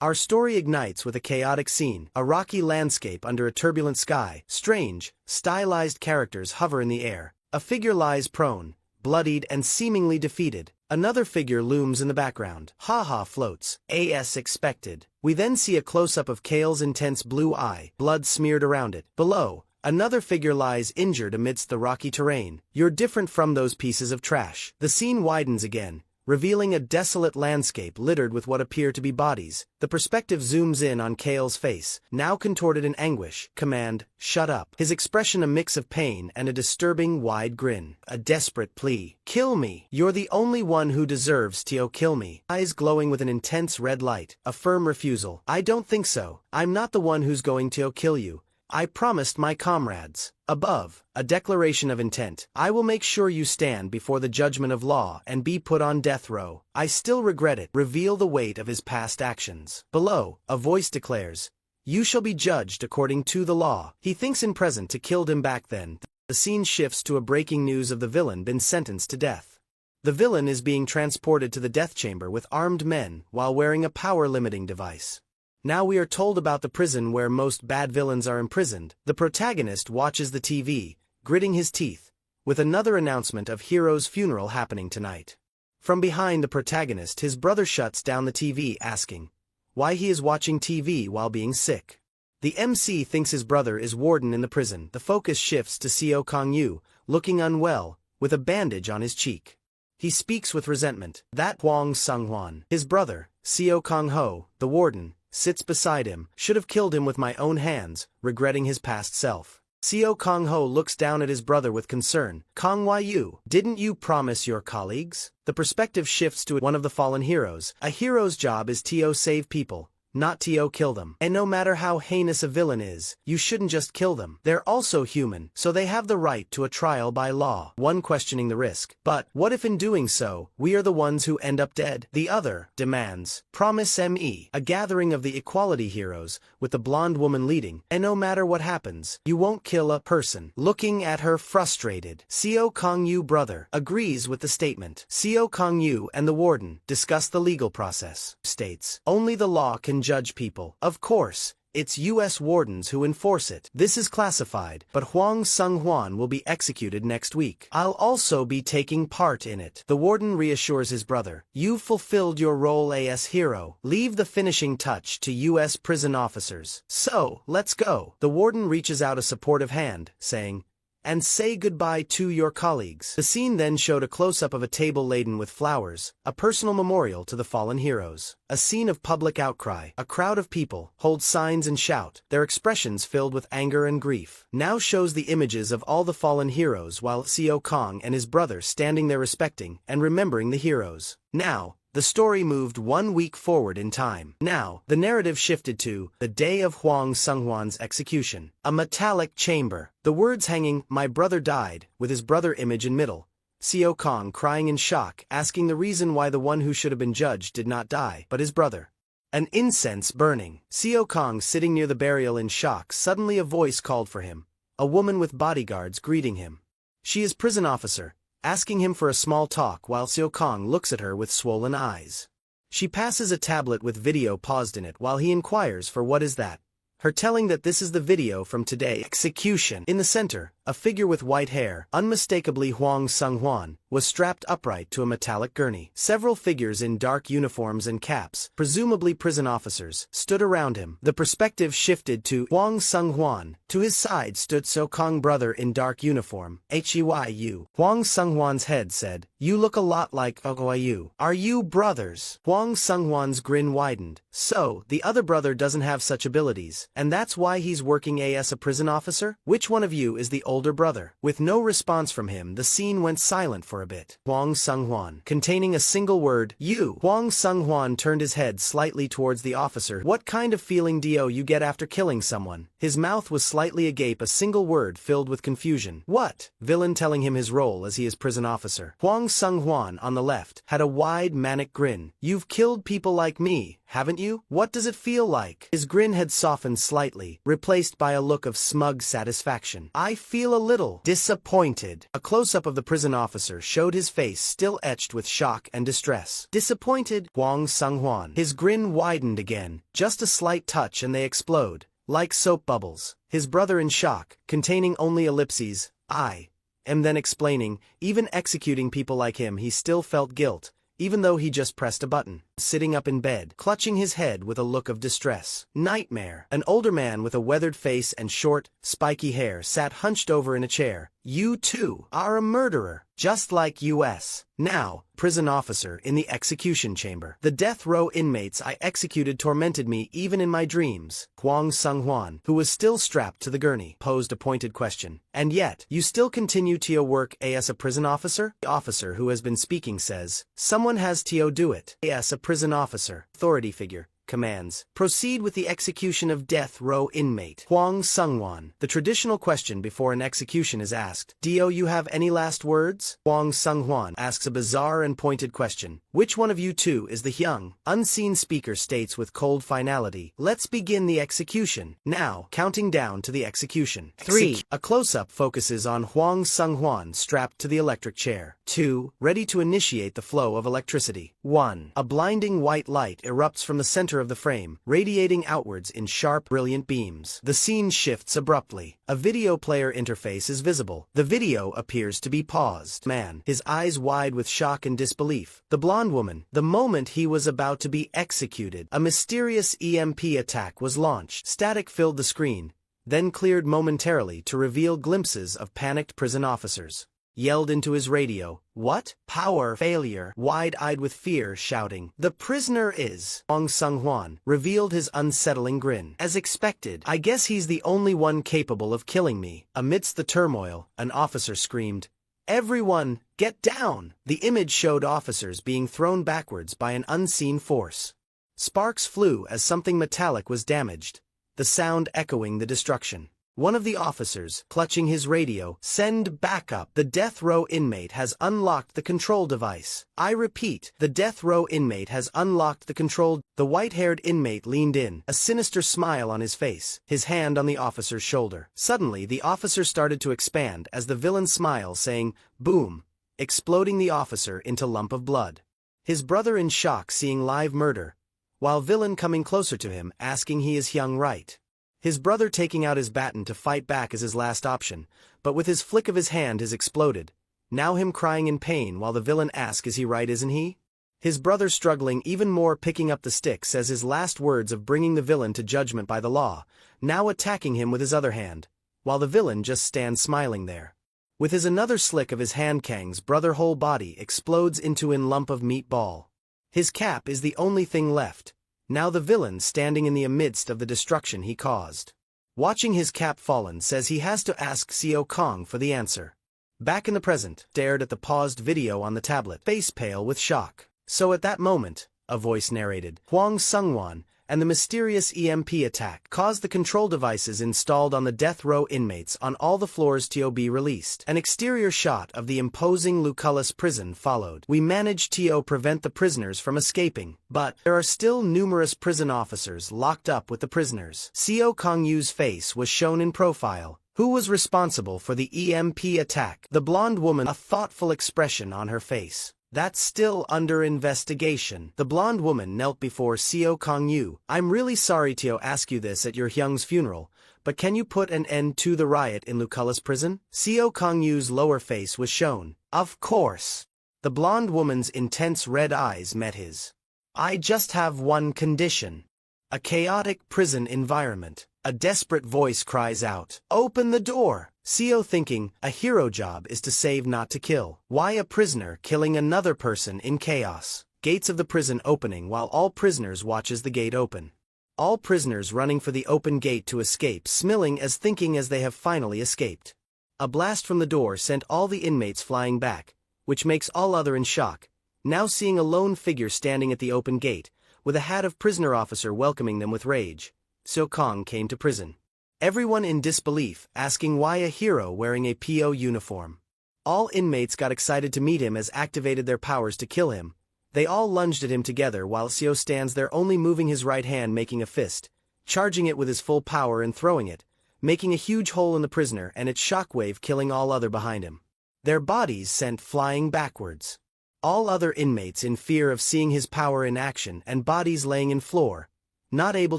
Our story ignites with a chaotic scene, a rocky landscape under a turbulent sky. Strange, stylized characters hover in the air. A figure lies prone, bloodied and seemingly defeated. Another figure looms in the background. Haha floats. As expected. We then see a close-up of Kale's intense blue eye, blood smeared around it. Below, another figure lies injured amidst the rocky terrain. You're different from those pieces of trash. The scene widens again, revealing a desolate landscape littered with what appear to be bodies. The perspective zooms in on Kale's face, now contorted in anguish. Command, shut up. His expression a mix of pain and a disturbing wide grin. A desperate plea. Kill me. You're the only one who deserves to kill me. Eyes glowing with an intense red light. A firm refusal. I don't think so. I'm not the one who's going to kill you. I promised my comrades. Above, a declaration of intent. I will make sure you stand before the judgment of law and be put on death row. I still regret it. Reveal the weight of his past actions. Below, a voice declares, you shall be judged according to the law. He thinks in present to killed him back then. The scene shifts to a breaking news of the villain been sentenced to death. The villain is being transported to the death chamber with armed men while wearing a power-limiting device. Now we are told about the prison where most bad villains are imprisoned. The protagonist watches the TV, gritting his teeth, with another announcement of Hero's funeral happening tonight. From behind the protagonist, his brother shuts down the TV, asking why he is watching TV while being sick. The MC thinks his brother is warden in the prison. The focus shifts to Seo Kang-yu, looking unwell, with a bandage on his cheek. He speaks with resentment. That Hwang Sung-hwan, his brother, Seo Kang-ho, the warden, sits beside him. Should have killed him with my own hands, regretting his past self. Seo Kang-ho looks down at his brother with concern. Kang-yu, didn't you promise your colleagues? The perspective shifts to one of the fallen heroes. A hero's job is to save people, not to kill them. And no matter how heinous a villain is, you shouldn't just kill them. They're also human, so they have the right to a trial by law. One questioning the risk. But what if in doing so, we are the ones who end up dead? The other demands, promise me. A gathering of the equality heroes, with the blonde woman leading. And no matter what happens, you won't kill a person. Looking at her frustrated, Seo Kang-yu brother agrees with the statement. Seo Kang-yu and the warden discuss the legal process. States, only the law can judge people. Of course, it's U.S. wardens who enforce it. This is classified, but Hwang Sung-hwan will be executed next week. I'll also be taking part in it. The warden reassures his brother. You've fulfilled your role as hero. Leave the finishing touch to U.S. prison officers. So, let's go. The warden reaches out a supportive hand, saying, and say goodbye to your colleagues. The scene then showed a close-up of a table laden with flowers, a personal memorial to the fallen heroes. A scene of public outcry. A crowd of people hold signs and shout, their expressions filled with anger and grief. Now shows the images of all the fallen heroes while Seo Kang and his brother standing there respecting and remembering the heroes. Now, the story moved 1 week forward in time. Now, the narrative shifted to the day of Hwang Sung-hwan's execution. A metallic chamber. The words hanging, my brother died, with his brother image in middle. Seo Kang crying in shock, asking the reason why the one who should have been judged did not die, but his brother. An incense burning. Seo Kang sitting near the burial in shock. Suddenly a voice called for him. A woman with bodyguards greeting him. She is prison officer, asking him for a small talk while Seo Kang looks at her with swollen eyes. She passes a tablet with video paused in it while he inquires for what is that. Her telling that this is the video from today's execution. In the center, a figure with white hair, unmistakably Hwang Sung-hwan, was strapped upright to a metallic gurney. Several figures in dark uniforms and caps, presumably prison officers, stood around him. The perspective shifted to Hwang Sung-hwan. To his side stood Seo Kang brother in dark uniform, Hyu. Hwang Sung-hwan's head said, you look a lot like Hyu. Are you brothers? Hwang Sung-hwan's grin widened. So, the other brother doesn't have such abilities, and that's why he's working as a prison officer? Which one of you is the older brother? With no response from him, the scene went silent for a bit. Hwang Sung-hwan, containing a single word, you. Hwang Sung-hwan turned his head slightly towards the officer. What kind of feeling do you get after killing someone? His mouth was slightly agape, a single word filled with confusion. What? Villain telling him his role as he is prison officer. Hwang Sung-hwan, on the left, had a wide manic grin. You've killed people like me, haven't you? What does it feel like? His grin had softened slightly, replaced by a look of smug satisfaction. I feel a little disappointed. A close-up of the prison officer showed his face still etched with shock and distress. Disappointed? Huang Sung-hwan. His grin widened again, just a slight touch and they explode, like soap bubbles. His brother in shock, containing only ellipses, I am then explaining, even executing people like him he still felt guilt, even though he just pressed a button. Sitting up in bed, clutching his head with a look of distress. Nightmare. An older man with a weathered face and short, spiky hair sat hunched over in a chair. You too are a murderer, just like US. Now, prison officer in the execution chamber. The death row inmates I executed tormented me even in my dreams. Huang Sung-hwan, who was still strapped to the gurney, posed a pointed question. And yet, you still continue to your work as a prison officer? The officer who has been speaking says, someone has to do it. As a prison officer, authority figure, commands, proceed with the execution of death row inmate Huang Sung-hwan. The traditional question before an execution is asked, do you have any last words? Huang Sung-hwan asks a bizarre and pointed question. Which one of you two is the young, unseen speaker states with cold finality, let's begin the execution. Now, counting down to the execution. 3. A close-up focuses on Huang Sung-hwan strapped to the electric chair. 2. Ready to initiate the flow of electricity. 1. A blinding white light erupts from the center of the frame, radiating outwards in sharp, brilliant beams. The scene shifts abruptly. A video player interface is visible. The video appears to be paused. Man, his eyes wide with shock and disbelief. The blonde woman. The moment he was about to be executed, a mysterious EMP attack was launched. Static filled the screen, then cleared momentarily to reveal glimpses of panicked prison officers. Yelled into his radio, what? Power failure, wide-eyed with fear, shouting. The prisoner is. Huang Sung-hwan revealed his unsettling grin. As expected, I guess he's the only one capable of killing me. Amidst the turmoil, an officer screamed, everyone, get down! The image showed officers being thrown backwards by an unseen force. Sparks flew as something metallic was damaged, the sound echoing the destruction. One of the officers, clutching his radio, send backup. The death row inmate has unlocked the control device. I repeat, the death row inmate has unlocked the control. The white-haired inmate leaned in, a sinister smile on his face, his hand on the officer's shoulder. Suddenly, the officer started to expand as the villain smiled, saying, boom, exploding the officer into lump of blood. His brother in shock seeing live murder, while villain coming closer to him, asking he is young right. His brother taking out his baton to fight back as his last option, but with his flick of his hand has exploded. Now him crying in pain while the villain asks is he right isn't he? His brother struggling even more picking up the stick says his last words of bringing the villain to judgment by the law, now attacking him with his other hand, while the villain just stands smiling there. With his another slick of his hand Kang's brother whole body explodes into an lump of meatball. His cap is the only thing left. Now the villain standing in the midst of the destruction he caused. Watching his cap fallen says he has to ask Seo Kong for the answer. Back in the present, stared at the paused video on the tablet, face pale with shock. So at that moment, a voice narrated, Huang Sung-hwan, and the mysterious EMP attack caused the control devices installed on the death row inmates on all the floors to be released. An exterior shot of the imposing Lucullus prison followed. We managed to prevent the prisoners from escaping, but there are still numerous prison officers locked up with the prisoners. Seo Kong-yu's face was shown in profile. Who was responsible for the EMP attack? The blonde woman, a thoughtful expression on her face. That's still under investigation. The blonde woman knelt before Seo Kong-yu. I'm really sorry to ask you this at your Hyung's funeral, but can you put an end to the riot in Lucullus prison? Seo Kong-yu's lower face was shown. Of course. The blonde woman's intense red eyes met his. I just have one condition. A chaotic prison environment. A desperate voice cries out, open the door! Seo thinking, a hero job is to save not to kill. Why a prisoner killing another person in chaos? Gates of the prison opening while all prisoners watches the gate open. All prisoners running for the open gate to escape smiling as thinking as they have finally escaped. A blast from the door sent all the inmates flying back, which makes all other in shock, now seeing a lone figure standing at the open gate, with a hat of prisoner officer welcoming them with rage. Seo Kong came to prison. Everyone in disbelief, asking why a hero wearing a PO uniform. All inmates got excited to meet him as activated their powers to kill him. They all lunged at him together while Seo stands there only moving his right hand making a fist, charging it with his full power and throwing it, making a huge hole in the prisoner and its shockwave killing all other behind him. Their bodies sent flying backwards. All other inmates in fear of seeing his power in action and bodies laying in floor, not able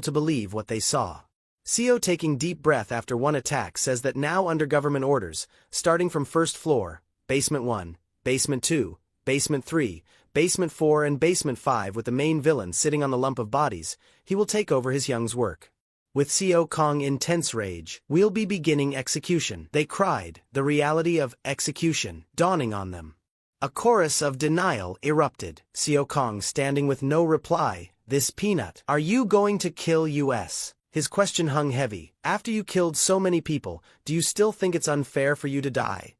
to believe what they saw. Seo taking deep breath after one attack says that now under government orders, starting from first floor, basement 1, basement 2, basement 3, basement 4 and basement 5 with the main villain sitting on the lump of bodies, he will take over his young's work. With Seo Kong in tense rage, "We'll be beginning execution," they cried, the reality of execution dawning on them. A chorus of denial erupted, Seo Kong standing with no reply. "This peanut, are you going to kill us?" His question hung heavy. "After you killed so many people, do you still think it's unfair for you to die?"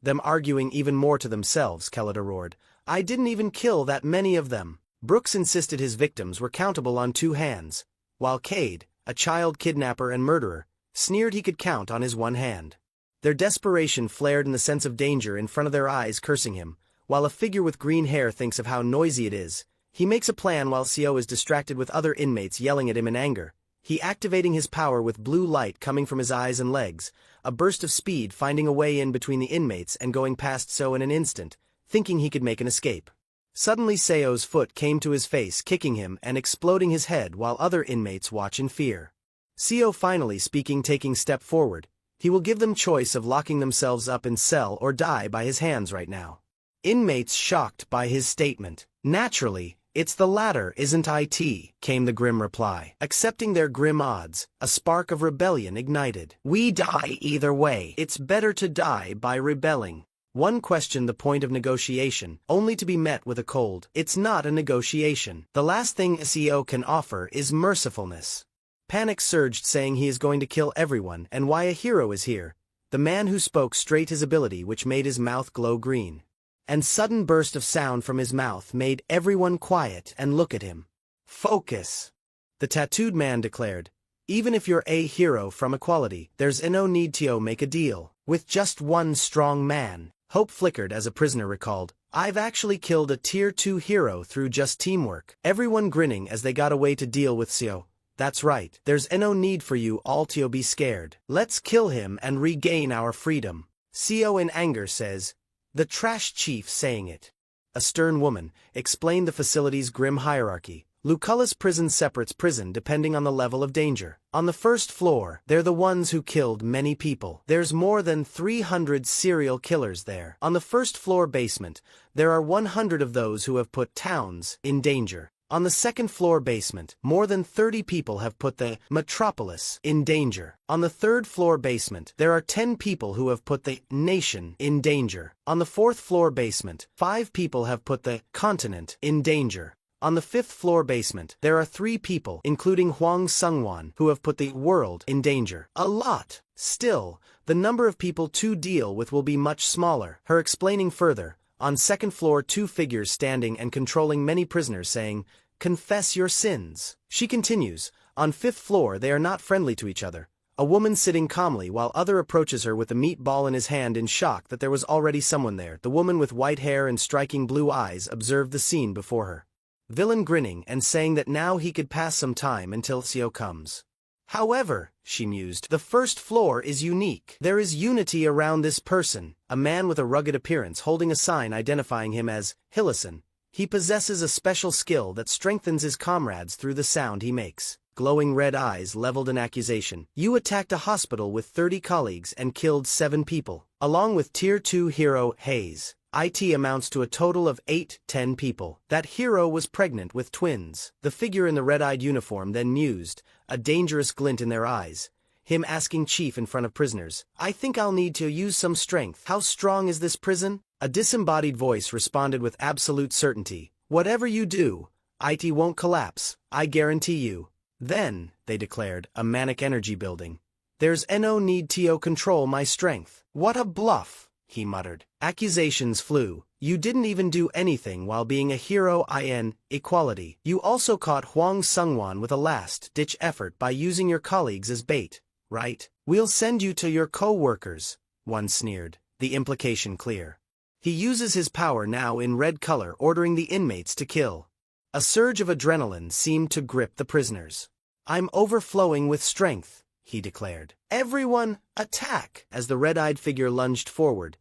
Them arguing even more to themselves, Kelida roared. "I didn't even kill that many of them." Brooks insisted his victims were countable on 2 hands, while Cade, a child kidnapper and murderer, sneered he could count on his 1 hand. Their desperation flared in the sense of danger in front of their eyes cursing him, while a figure with green hair thinks of how noisy it is. He makes a plan while Seo is distracted with other inmates yelling at him in anger. He activating his power with blue light coming from his eyes and legs, a burst of speed finding a way in between the inmates and going past Seo in an instant, thinking he could make an escape. Suddenly Seo's foot came to his face kicking him and exploding his head while other inmates watch in fear. Seo finally speaking taking step forward, he will give them choice of locking themselves up in cell or die by his hands right now. Inmates shocked by his statement. "Naturally, it's the latter, isn't it?" came the grim reply. Accepting their grim odds, a spark of rebellion ignited. "We die either way. It's better to die by rebelling." One questioned the point of negotiation, only to be met with a cold, "It's not a negotiation. The last thing Seo can offer is mercifulness." Panic surged saying he is going to kill everyone and why a hero is here. The man who spoke straight his ability which made his mouth glow green. And sudden burst of sound from his mouth made everyone quiet and look at him. "Focus," the tattooed man declared. "Even if you're a hero from equality, there's no need to make a deal with just one strong man." Hope flickered as a prisoner recalled, "I've actually killed a tier 2 hero through just teamwork." Everyone grinning as they got away to deal with Seo. "That's right, there's no need for you all to be scared. Let's kill him and regain our freedom." Seo in anger says, "The trash chief saying it." A stern woman explained the facility's grim hierarchy. Lucullus prison separates prison depending on the level of danger. On the first floor, they're the ones who killed many people. There's more than 300 serial killers there. On the first floor basement, there are 100 of those who have put towns in danger. On the second floor basement, more than 30 people have put the metropolis in danger. On the third floor basement, there are 10 people who have put the nation in danger. On the fourth floor basement, 5 people have put the continent in danger. On the 5th floor basement, there are 3 people, including Huang Sungwan, who have put the world in danger. A lot. Still, the number of people to deal with will be much smaller. Her explaining further, on second floor 2 figures standing and controlling many prisoners saying, "Confess your sins." She continues, on 5th floor they are not friendly to each other. A woman sitting calmly while other approaches her with a meatball in his hand in shock that there was already someone there. The woman with white hair and striking blue eyes observed the scene before her. Villain grinning and saying that now he could pass some time until Seo comes. "However," she mused, "the first floor is unique. There is unity around this person." A man with a rugged appearance holding a sign identifying him as Hillison. He possesses a special skill that strengthens his comrades through the sound he makes. Glowing red eyes leveled in accusation. "You attacked a hospital with 30 colleagues and killed 7 people. Along with Tier 2 hero Hayes. IT amounts to a total of 8-10 people. That hero was pregnant with twins." The figure in the red-eyed uniform then mused, a dangerous glint in their eyes. Him asking Chief in front of prisoners, "I think I'll need to use some strength. How strong is this prison?" A disembodied voice responded with absolute certainty, "Whatever you do, IT won't collapse, I guarantee you." Then, they declared, a manic energy building. "There's no need to control my strength." "What a bluff," he muttered. Accusations flew. "You didn't even do anything while being a hero in equality. You also caught Huang Sungwan with a last-ditch effort by using your colleagues as bait, right? We'll send you to your co-workers," one sneered, the implication clear. He uses his power now in red color ordering the inmates to kill. A surge of adrenaline seemed to grip the prisoners. I'm overflowing with strength, he declared. Everyone, attack! As the red-eyed figure lunged forward,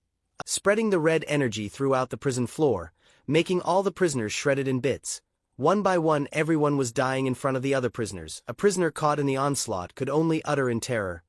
spreading the red energy throughout the prison floor, making all the prisoners shredded in bits. One by one, everyone was dying in front of the other prisoners. A prisoner caught in the onslaught could only utter in terror,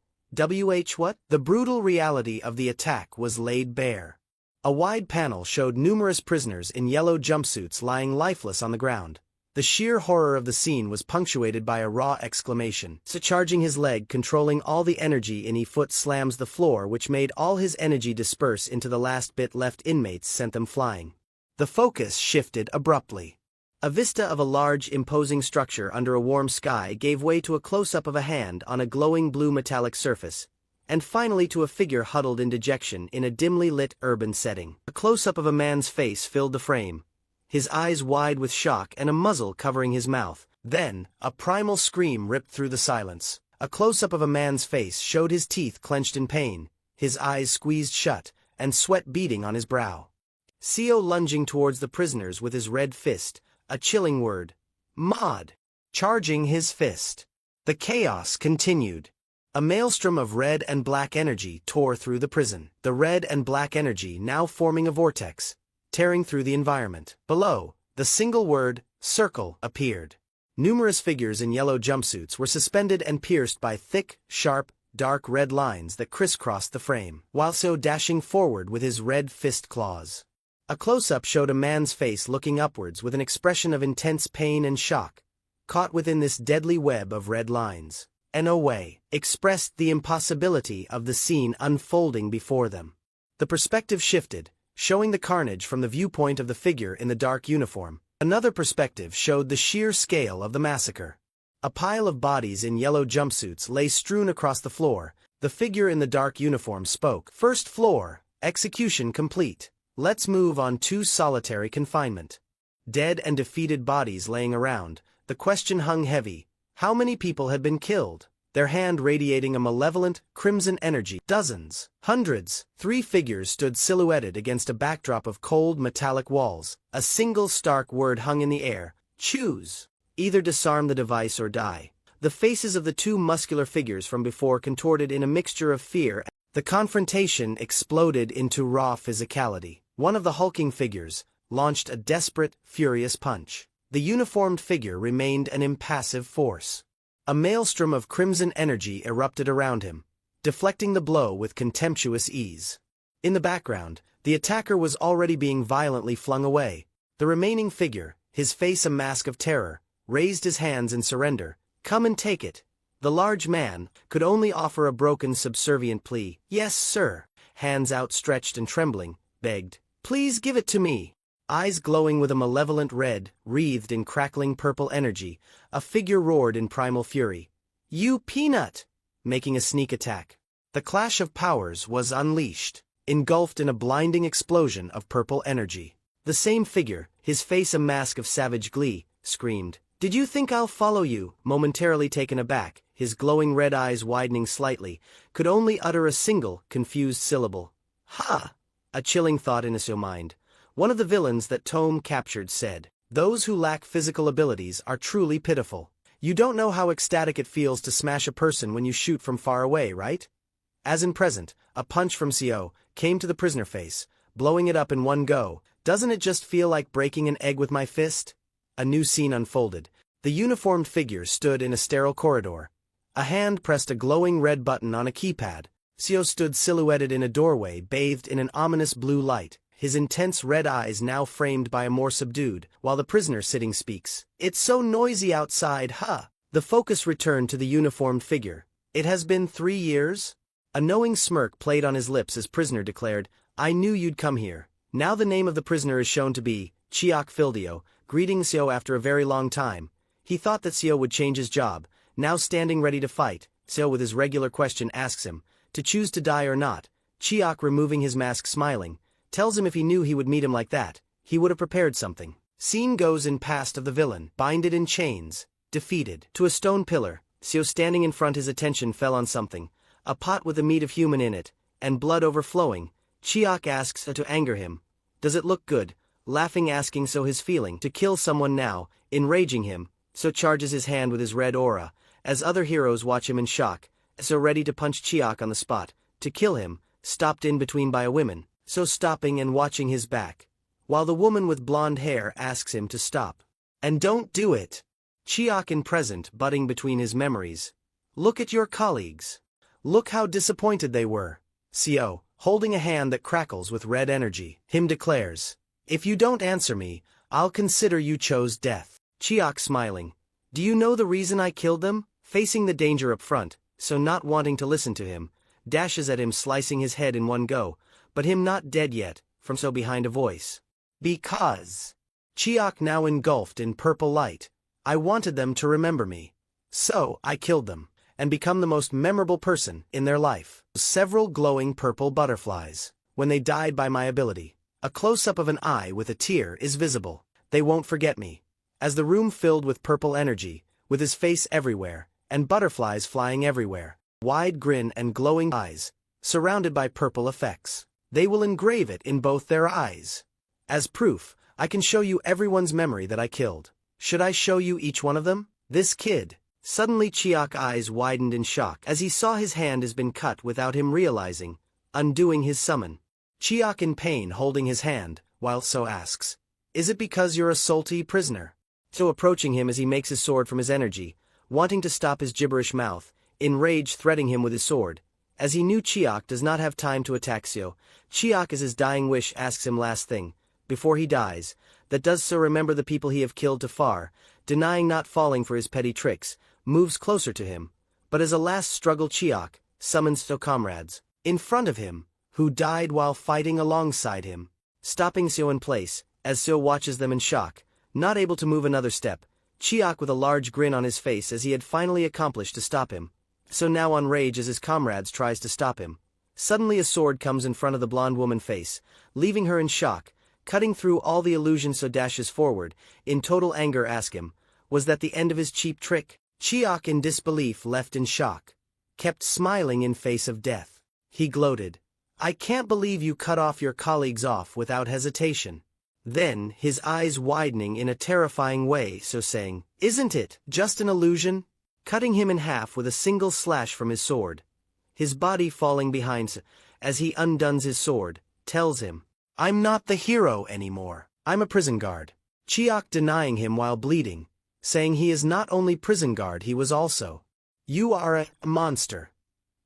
what? The brutal reality of the attack was laid bare. A wide panel showed numerous prisoners in yellow jumpsuits lying lifeless on the ground. The sheer horror of the scene was punctuated by a raw exclamation. So charging his leg, controlling all the energy in his foot, slams the floor, which made all his energy disperse into the last bit left. Inmates sent them flying. The focus shifted abruptly. A vista of a large, imposing structure under a warm sky gave way to a close-up of a hand on a glowing blue metallic surface, and finally to a figure huddled in dejection in a dimly lit urban setting. A close-up of a man's face filled the frame, his eyes wide with shock and a muzzle covering his mouth. Then, a primal scream ripped through the silence. A close-up of a man's face showed his teeth clenched in pain, his eyes squeezed shut, and sweat beading on his brow. Seo lunging towards the prisoners with his red fist, a chilling word. Mod! Charging his fist. The chaos continued. A maelstrom of red and black energy tore through the prison. The red and black energy now forming a vortex, tearing through the environment. Below, the single word, circle, appeared. Numerous figures in yellow jumpsuits were suspended and pierced by thick, sharp, dark red lines that crisscrossed the frame, while Seo dashing forward with his red fist claws. A close-up showed a man's face looking upwards with an expression of intense pain and shock, caught within this deadly web of red lines. NOA expressed the impossibility of the scene unfolding before them. The perspective shifted, showing the carnage from the viewpoint of the figure in the dark uniform. Another perspective showed the sheer scale of the massacre. A pile of bodies in yellow jumpsuits lay strewn across the floor. The figure in the dark uniform spoke. First floor, execution complete. Let's move on to solitary confinement. Dead and defeated bodies laying around, the question hung heavy. How many people had been killed? Their hand radiating a malevolent, crimson energy. Dozens. Hundreds. 3 figures stood silhouetted against a backdrop of cold metallic walls. A single stark word hung in the air. Choose. Either disarm the device or die. The faces of the 2 muscular figures from before contorted in a mixture of fear. The confrontation exploded into raw physicality. One of the hulking figures launched a desperate, furious punch. The uniformed figure remained an impassive force. A maelstrom of crimson energy erupted around him, deflecting the blow with contemptuous ease. In the background, the attacker was already being violently flung away. The remaining figure, his face a mask of terror, raised his hands in surrender. Come and take it. The large man could only offer a broken, subservient plea. Yes, sir. Hands outstretched and trembling, begged. Please give it to me. Eyes glowing with a malevolent red, wreathed in crackling purple energy, a figure roared in primal fury. You peanut! Making a sneak attack. The clash of powers was unleashed, engulfed in a blinding explosion of purple energy. The same figure, his face a mask of savage glee, screamed. Did you think I'll follow you? Momentarily taken aback, his glowing red eyes widening slightly, could only utter a single, confused syllable. Ha! A chilling thought in his mind. One of the villains that Tome captured said, "Those who lack physical abilities are truly pitiful. You don't know how ecstatic it feels to smash a person when you shoot from far away, right?" As in present, a punch from Seo came to the prisoner face, blowing it up in one go. Doesn't it just feel like breaking an egg with my fist? A new scene unfolded. The uniformed figure stood in a sterile corridor. A hand pressed a glowing red button on a keypad. Seo stood silhouetted in a doorway bathed in an ominous blue light, his intense red eyes now framed by a more subdued, while the prisoner sitting speaks. It's so noisy outside, huh? The focus returned to the uniformed figure. It has been 3 years? A knowing smirk played on his lips as prisoner declared, I knew you'd come here. Now the name of the prisoner is shown to be Chiak Fildio, greeting Seo after a very long time. He thought that Seo would change his job. Now standing ready to fight, Seo with his regular question asks him, to choose to die or not. Chiak removing his mask smiling, tells him if he knew he would meet him like that, he would have prepared something. Scene goes in past of the villain, binded in chains, defeated. To a stone pillar, Seo standing in front his attention fell on something, a pot with the meat of human in it, and blood overflowing. Chiak asks to anger him, does it look good? Laughing asking Seo his feeling to kill someone now, enraging him, Seo charges his hand with his red aura, as other heroes watch him in shock, so ready to punch Chiak on the spot, to kill him, stopped in between by a woman, so stopping and watching his back, while the woman with blonde hair asks him to stop. And don't do it! Chiak in present butting between his memories. Look at your colleagues. Look how disappointed they were. Co, holding a hand that crackles with red energy, him declares, if you don't answer me, I'll consider you chose death. Chiak smiling. Do you know the reason I killed them? Facing the danger up front, so not wanting to listen to him, dashes at him slicing his head in one go, but him not dead yet, from so behind a voice. Because. Chiak now engulfed in purple light. I wanted them to remember me. So, I killed them, and become the most memorable person in their life. Several glowing purple butterflies. When they died by my ability, a close-up of an eye with a tear is visible. They won't forget me. As the room filled with purple energy, with his face everywhere, and butterflies flying everywhere, wide grin and glowing eyes, surrounded by purple effects. They will engrave it in both their eyes. As proof, I can show you everyone's memory that I killed. Should I show you each one of them? This kid. Suddenly Chiak's eyes widened in shock as he saw his hand has been cut without him realizing, undoing his summon. Chiak in pain holding his hand, while So asks, is it because you're a salty prisoner? So approaching him as he makes his sword from his energy, wanting to stop his gibberish mouth, in rage threatening him with his sword. As he knew Chiak does not have time to attack So, Chiak as his dying wish asks him last thing, before he dies, that does so remember the people he have killed to far, denying not falling for his petty tricks, moves closer to him, but as a last struggle Chiak summons So comrades, in front of him, who died while fighting alongside him, stopping So in place, as So watches them in shock, not able to move another step, Chiak with a large grin on his face as he had finally accomplished to stop him. So now on rage as his comrades tries to stop him. Suddenly a sword comes in front of the blonde woman's face, leaving her in shock, cutting through all the illusion. So dashes forward, in total anger ask him, was that the end of his cheap trick? Chiak in disbelief left in shock, kept smiling in face of death. He gloated, I can't believe you cut off your colleagues off without hesitation. Then, his eyes widening in a terrifying way, So saying, isn't it just an illusion? Cutting him in half with a single slash from his sword. His body falling behind as he undoes his sword, tells him, I'm not the hero anymore. I'm a prison guard. Chiak denying him while bleeding, saying he is not only prison guard, he was also. You are a monster.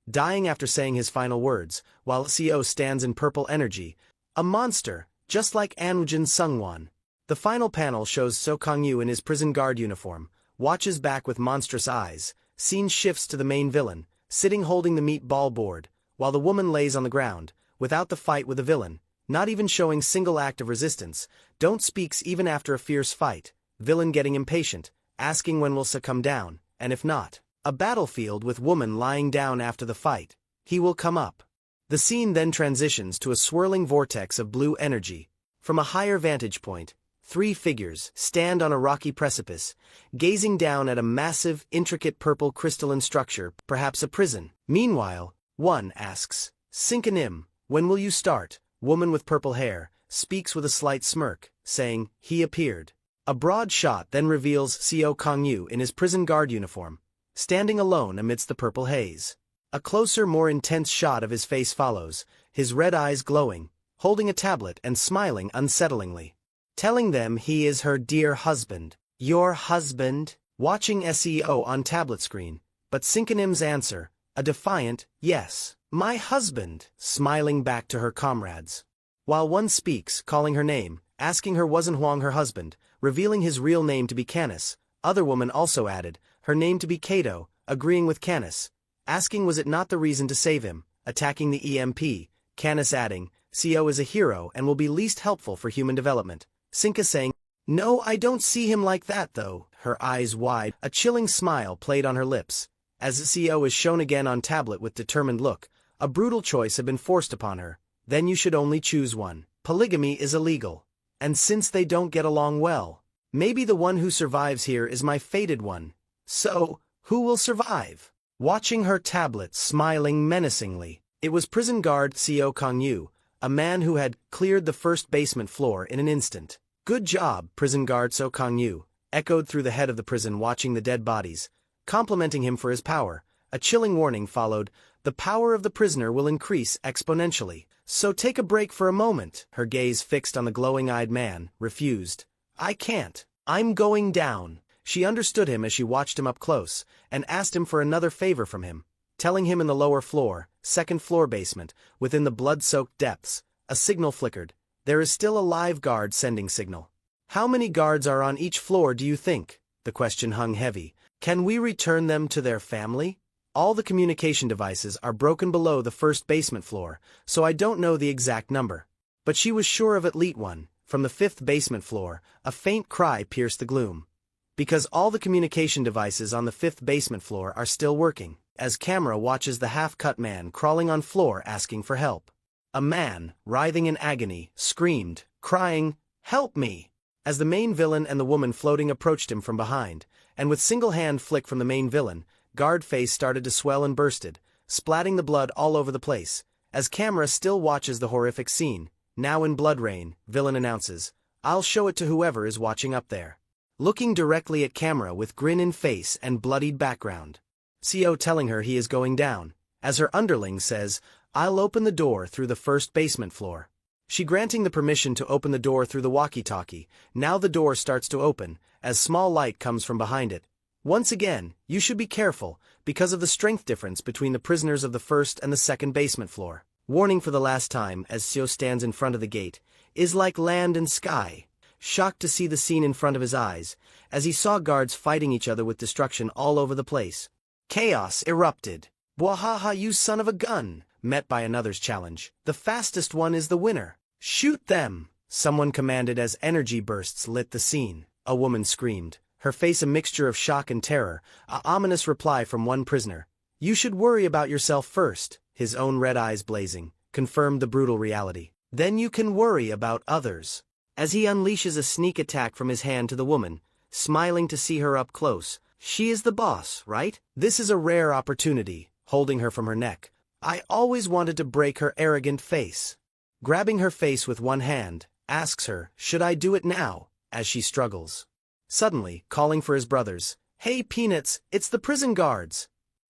Dying after saying his final words, while Co stands in purple energy. A monster, just like Anwujin Sungwon. The final panel shows So Kangyu in his prison guard uniform, watches back with monstrous eyes. Scene shifts to the main villain, sitting holding the meatball board, while the woman lays on the ground, without the fight with the villain, not even showing single act of resistance, don't speaks even after a fierce fight, villain getting impatient, asking when will So come down, and if not, a battlefield with woman lying down after the fight, he will come up. The scene then transitions to a swirling vortex of blue energy. From a higher vantage point, three figures stand on a rocky precipice, gazing down at a massive, intricate purple crystalline structure, perhaps a prison. Meanwhile, one asks, Sinkanim, when will you start? Woman with purple hair speaks with a slight smirk, saying, he appeared. A broad shot then reveals Co Kangyu in his prison guard uniform, standing alone amidst the purple haze. A closer, more intense shot of his face follows, his red eyes glowing, holding a tablet and smiling unsettlingly. Telling them he is her dear husband. Your husband? Watching SEO on tablet screen, but Sinkanim's answer, a defiant, yes, my husband, smiling back to her comrades. While one speaks, calling her name, asking her wasn't Huang her husband, revealing his real name to be Canis, other woman also added, her name to be Kato, agreeing with Canis. Asking was it not the reason to save him, attacking the EMP, Canis adding, Co is a hero and will be least helpful for human development. Sinka saying, no, I don't see him like that though, her eyes wide, a chilling smile played on her lips. As Co is shown again on tablet with determined look, a brutal choice had been forced upon her, then you should only choose one. Polygamy is illegal. And since they don't get along well, maybe the one who survives here is my fated one. So, who will survive? Watching her tablet smiling menacingly, it was prison guard Co Kangyu, a man who had cleared the first basement floor in an instant. Good job, prison guard So Kangyu, echoed through the head of the prison watching the dead bodies, complimenting him for his power. A chilling warning followed: the power of the prisoner will increase exponentially, so take a break for a moment. Her gaze fixed on the glowing-eyed man, refused. I can't. I'm going down. She understood him as she watched him up close, and asked him for another favor from him, telling him in the lower floor, second floor basement, within the blood-soaked depths. A signal flickered. There is still a live guard sending signal. How many guards are on each floor, do you think? The question hung heavy. Can we return them to their family? All the communication devices are broken below the first basement floor, so I don't know the exact number. But she was sure of at least one. From the fifth basement floor, a faint cry pierced the gloom. Because all the communication devices on the fifth basement floor are still working, as camera watches the half-cut man crawling on floor asking for help. A man, writhing in agony, screamed, crying, "Help me!" As the main villain and the woman floating approached him from behind, and with single hand flick from the main villain, guard face started to swell and bursted, splatting the blood all over the place. As camera still watches the horrific scene, now in blood rain, villain announces, "I'll show it to whoever is watching up there." Looking directly at camera with grin in face and bloodied background. CO telling her he is going down, as her underling says, "I'll open the door through the first basement floor." She granting the permission to open the door through the walkie-talkie. Now the door starts to open, as small light comes from behind it. Once again, you should be careful, because of the strength difference between the prisoners of the first and the second basement floor. Warning for the last time as Seo stands in front of the gate, is like land and sky. Shocked to see the scene in front of his eyes, as he saw guards fighting each other with destruction all over the place. Chaos erupted. "Bwahaha, you son of a gun!" Met by another's challenge. "The fastest one is the winner. Shoot them!" Someone commanded as energy bursts lit the scene. A woman screamed, her face a mixture of shock and terror. A ominous reply from one prisoner. "You should worry about yourself first." His own red eyes blazing, confirmed the brutal reality. "Then you can worry about others." As he unleashes a sneak attack from his hand to the woman, smiling to see her up close. "She is the boss, right? This is a rare opportunity," holding her from her neck. "I always wanted to break her arrogant face." Grabbing her face with one hand, asks her, "Should I do it now?" as she struggles. Suddenly, calling for his brothers, "Hey Peanuts, it's the prison guards!"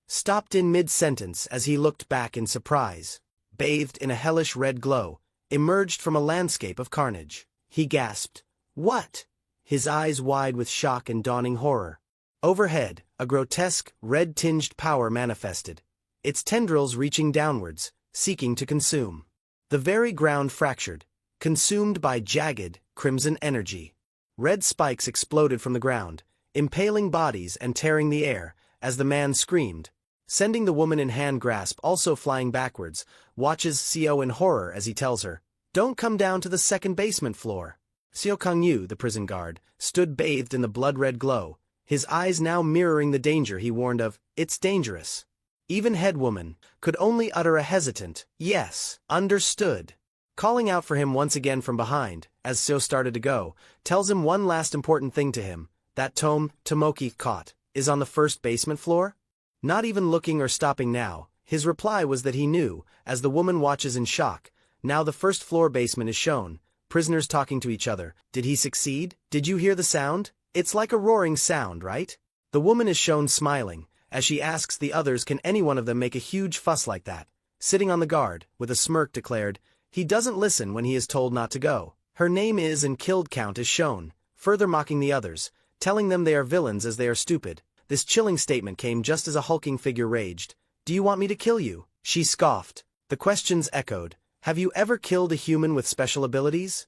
Stopped in mid-sentence as he looked back in surprise. Bathed in a hellish red glow, emerged from a landscape of carnage. He gasped, "What?" His eyes wide with shock and dawning horror. Overhead, a grotesque, red-tinged power manifested, its tendrils reaching downwards, seeking to consume. The very ground fractured, consumed by jagged, crimson energy. Red spikes exploded from the ground, impaling bodies and tearing the air, as the man screamed, sending the woman in hand grasp also flying backwards. Watches Seo in horror as he tells her, "Don't come down to the second basement floor." Seo Kang-yu, the prison guard, stood bathed in the blood-red glow, his eyes now mirroring the danger he warned of. "It's dangerous." Even head woman could only utter a hesitant, "Yes, understood." Calling out for him once again from behind, as Seo started to go, tells him one last important thing to him, that tome, Tomoki caught, is on the first basement floor? Not even looking or stopping now, his reply was that he knew, as the woman watches in shock. Now the first floor basement is shown, prisoners talking to each other. Did he succeed? Did you hear the sound? It's like a roaring sound, right? The woman is shown smiling, as she asks the others can any one of them make a huge fuss like that. Sitting on the guard, with a smirk declared, he doesn't listen when he is told not to go. Her name is and killed count is shown, further mocking the others, telling them they are villains as they are stupid. This chilling statement came just as a hulking figure raged. "Do you want me to kill you?" She scoffed. The questions echoed. "Have you ever killed a human with special abilities?"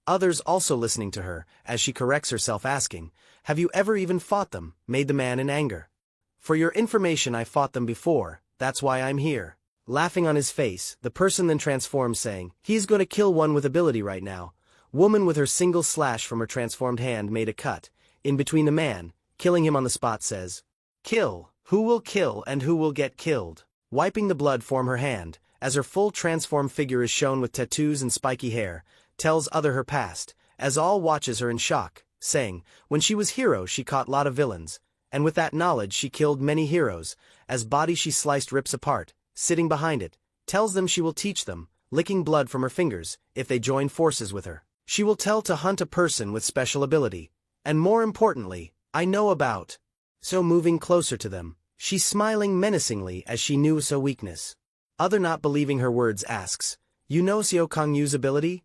Others also listening to her, as she corrects herself asking, "Have you ever even fought them?" Made the man in anger. "For your information, I fought them before, that's why I'm here." Laughing on his face, the person then transforms saying, "He's going to kill one with ability right now." Woman with her single slash from her transformed hand made a cut, in between the man, killing him on the spot says, "Kill, who will kill and who will get killed?" Wiping the blood from her hand, as her full transformed figure is shown with tattoos and spiky hair, tells other her past, as all watches her in shock, saying, "When she was hero she caught lot of villains, and with that knowledge she killed many heroes, as body she sliced rips apart, sitting behind it, tells them she will teach them, licking blood from her fingers, if they join forces with her. She will tell to hunt a person with special ability, and more importantly, I know about So moving closer to them, she's smiling menacingly as she knew so weakness. Other not believing her words asks, "You know Seo Kang-yu's ability?"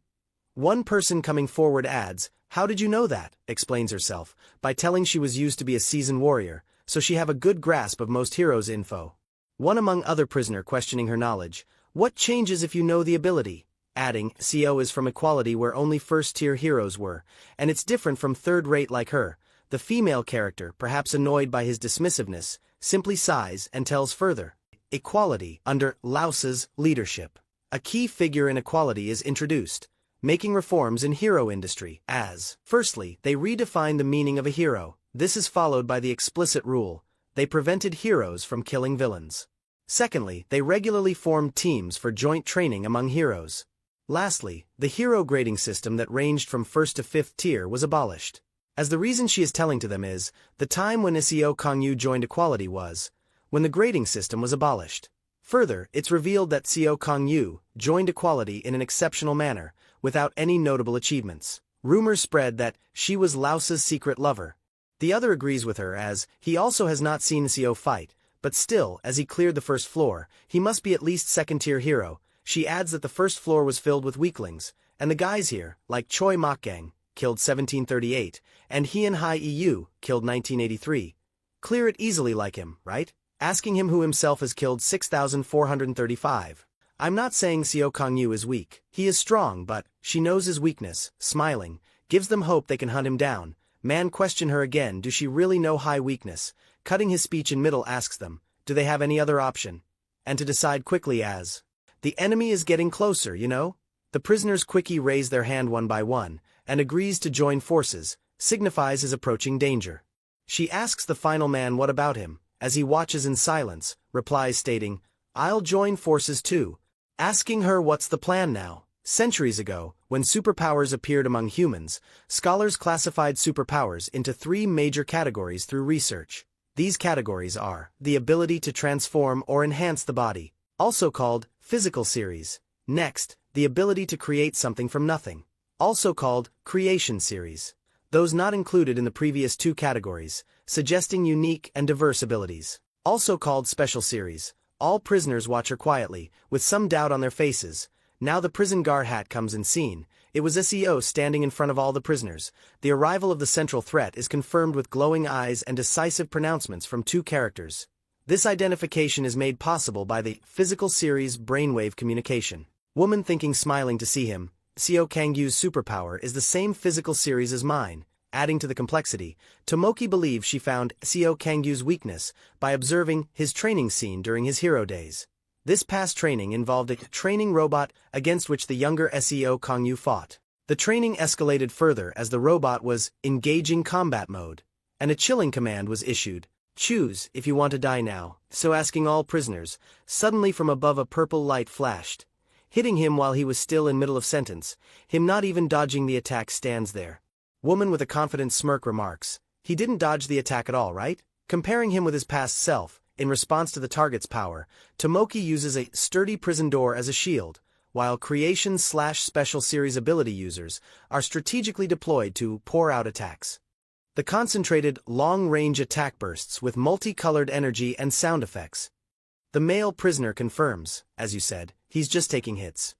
One person coming forward adds, "How did you know that?" Explains herself, by telling she was used to be a seasoned warrior, so she have a good grasp of most heroes' info. One among other prisoner questioning her knowledge, "What changes if you know the ability?" Adding, Seo is from equality where only first-tier heroes were, and it's different from third-rate like her. The female character, perhaps annoyed by his dismissiveness, simply sighs and tells further. Equality under Laosa's leadership. A key figure in equality is introduced, making reforms in hero industry, as, firstly, they redefine the meaning of a hero. This is followed by the explicit rule, they prevented heroes from killing villains. Secondly, they regularly formed teams for joint training among heroes. Lastly, the hero grading system that ranged from 1st to 5th tier was abolished. As the reason she is telling to them is, the time when Seo Kang-yu joined equality was, when the grading system was abolished. Further, it's revealed that Seo Kang-yu joined equality in an exceptional manner, without any notable achievements. Rumors spread that she was Laosa's secret lover. The other agrees with her as, he also has not seen Seo fight, but still, as he cleared the first floor, he must be at least second-tier hero. She adds that the first floor was filled with weaklings, and the guys here, like Choi Mokgang, killed 1738, and Hien Hai EU, killed 1983. Clear it easily like him, right? Asking him who himself has killed 6,435. I'm not saying Seo Kang-yu is weak. He is strong, but she knows his weakness, smiling, gives them hope they can hunt him down. Man question her again, do she really know high weakness? Cutting his speech in middle asks them, do they have any other option? And to decide quickly as, the enemy is getting closer, you know? The prisoners quickly raise their hand one by one, and agrees to join forces, signifies his approaching danger. She asks the final man what about him, as he watches in silence, replies stating, I'll join forces too. Asking her what's the plan now. Centuries ago, when superpowers appeared among humans, scholars classified superpowers into 3 major categories through research. These categories are the ability to transform or enhance the body, also called physical series. Next, the ability to create something from nothing, also called creation series. Those not included in the previous 2 categories, suggesting unique and diverse abilities, also called special series. All prisoners watch her quietly, with some doubt on their faces. Now the prison guard hat comes in scene. It was SEO standing in front of all the prisoners. The arrival of the central threat is confirmed with glowing eyes and decisive pronouncements from 2 characters. This identification is made possible by the physical series brainwave communication. Woman thinking smiling to see him, Seo Kang-yu's superpower is the same physical series as mine. Adding to the complexity, Tomoki believes she found Seo Kang-yu's weakness by observing his training scene during his hero days. This past training involved a training robot against which the younger Seo Kang-yu fought. The training escalated further as the robot was engaging combat mode, and a chilling command was issued. Choose if you want to die now. So asking all prisoners, suddenly from above a purple light flashed, hitting him while he was still in middle of sentence. Him not even dodging the attack stands there. Woman with a confident smirk remarks, he didn't dodge the attack at all, right? Comparing him with his past self, in response to the target's power, Tomoki uses a sturdy prison door as a shield, while creation/special series ability users are strategically deployed to pour out attacks. The concentrated, long-range attack bursts with multicolored energy and sound effects. The male prisoner confirms, as you said, he's just taking hits.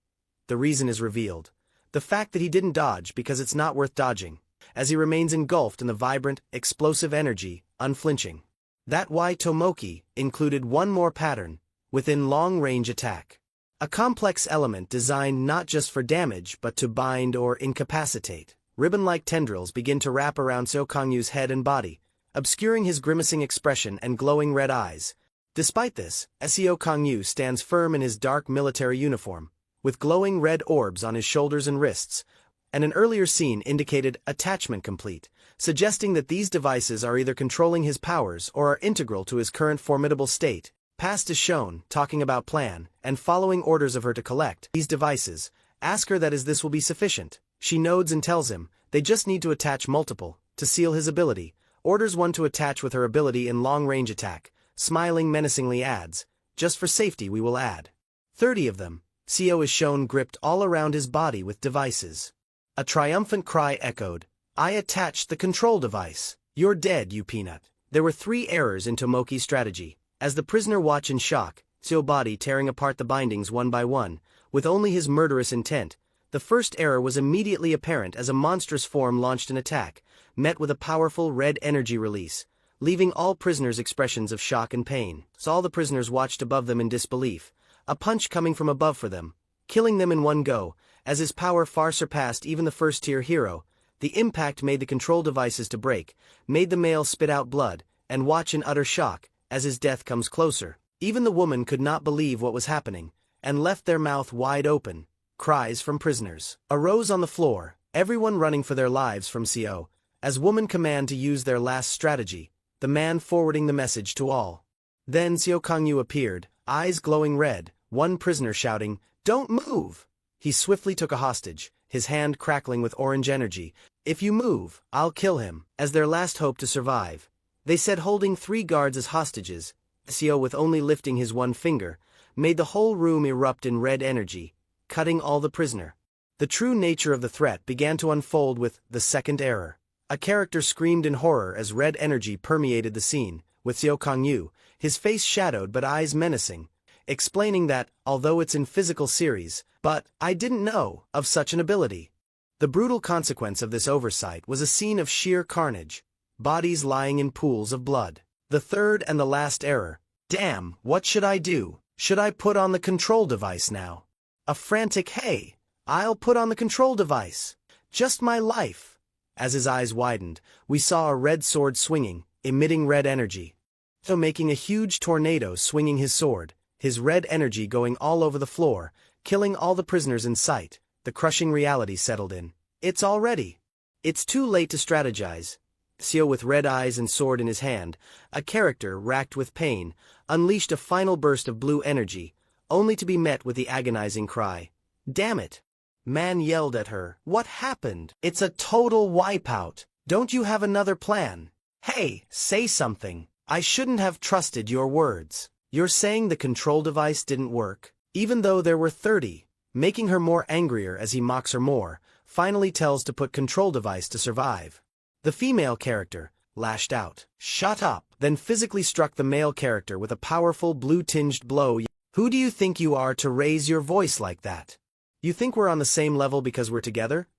The reason is revealed. The fact that he didn't dodge because it's not worth dodging, as he remains engulfed in the vibrant, explosive energy, unflinching. That why Tomoki included one more pattern within long-range attack. A complex element designed not just for damage but to bind or incapacitate. Ribbon-like tendrils begin to wrap around Seo Kang-yu's head and body, obscuring his grimacing expression and glowing red eyes. Despite this, Seo Kang-yu stands firm in his dark military uniform, with glowing red orbs on his shoulders and wrists, and an earlier scene indicated attachment complete, suggesting that these devices are either controlling his powers or are integral to his current formidable state. Past is shown, talking about plan, and following orders of her to collect these devices. Ask her that this will be sufficient. She nods and tells him, they just need to attach multiple, to seal his ability. Orders one to attach with her ability in long-range attack. Smiling menacingly adds, just for safety we will add 30 of them. Seo is shown gripped all around his body with devices. A triumphant cry echoed, I attached the control device. You're dead, you peanut. There were 3 errors in Tomoki's strategy. As the prisoner watched in shock, Seo body tearing apart the bindings one by one, with only his murderous intent. The first error was immediately apparent as a monstrous form launched an attack, met with a powerful red energy release, leaving all prisoners expressions of shock and pain. So all the prisoners watched above them in disbelief, a punch coming from above for them, killing them in one go, as his power far surpassed even the first-tier hero. The impact made the control devices to break, made the male spit out blood, and watch in utter shock, as his death comes closer. Even the woman could not believe what was happening, and left their mouth wide open. Cries from prisoners arose on the floor, everyone running for their lives from Seo, as woman command to use their last strategy, the man forwarding the message to all. Then Seo Kangyu appeared, eyes glowing red, one prisoner shouting, "Don't move!" He swiftly took a hostage, his hand crackling with orange energy. "If you move, I'll kill him," as their last hope to survive. They said holding 3 guards as hostages. Seo, with only lifting his one finger, made the whole room erupt in red energy, cutting all the prisoner. The true nature of the threat began to unfold with the second error. A character screamed in horror as red energy permeated the scene, with Seo Kangyu, his face shadowed but eyes menacing, explaining that, although it's in physical series, but I didn't know of such an ability. The brutal consequence of this oversight was a scene of sheer carnage, bodies lying in pools of blood. The third and the last error. Damn, what should I do? Should I put on the control device now? A frantic "Hey, I'll put on the control device. Just my life." As his eyes widened, we saw a red sword swinging, emitting red energy. So making a huge tornado swinging his sword, his red energy going all over the floor, killing all the prisoners in sight. The crushing reality settled in. It's already. It's too late to strategize. Seo, with red eyes and sword in his hand, a character racked with pain, unleashed a final burst of blue energy, only to be met with the agonizing cry, "Damn it!" Man yelled at her, "What happened? It's a total wipeout. Don't you have another plan? Hey, say something. I shouldn't have trusted your words. You're saying the control device didn't work?" Even though there were 30, making her more angrier as he mocks her more, finally tells to put control device to survive. The female character lashed out, "Shut up," then physically struck the male character with a powerful blue-tinged blow. "Who do you think you are to raise your voice like that? You think we're on the same level because we're together?"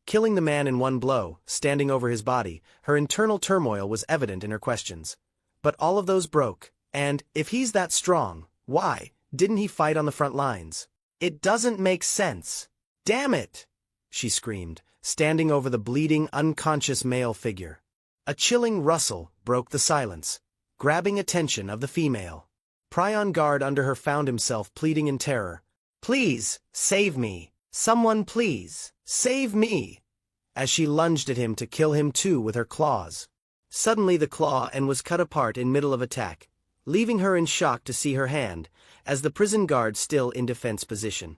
Killing the man in one blow, standing over his body, her internal turmoil was evident in her questions. But all of those broke, and, if he's that strong, why didn't he fight on the front lines? It doesn't make sense. "Damn it!" she screamed, standing over the bleeding, unconscious male figure. A chilling rustle broke the silence, grabbing attention of the female. Prion guard under her found himself pleading in terror, "Please, save me. Someone please, save me," as she lunged at him to kill him too with her claws. Suddenly the claw end was cut apart in middle of attack, leaving her in shock to see her hand, as the prison guard still in defense position.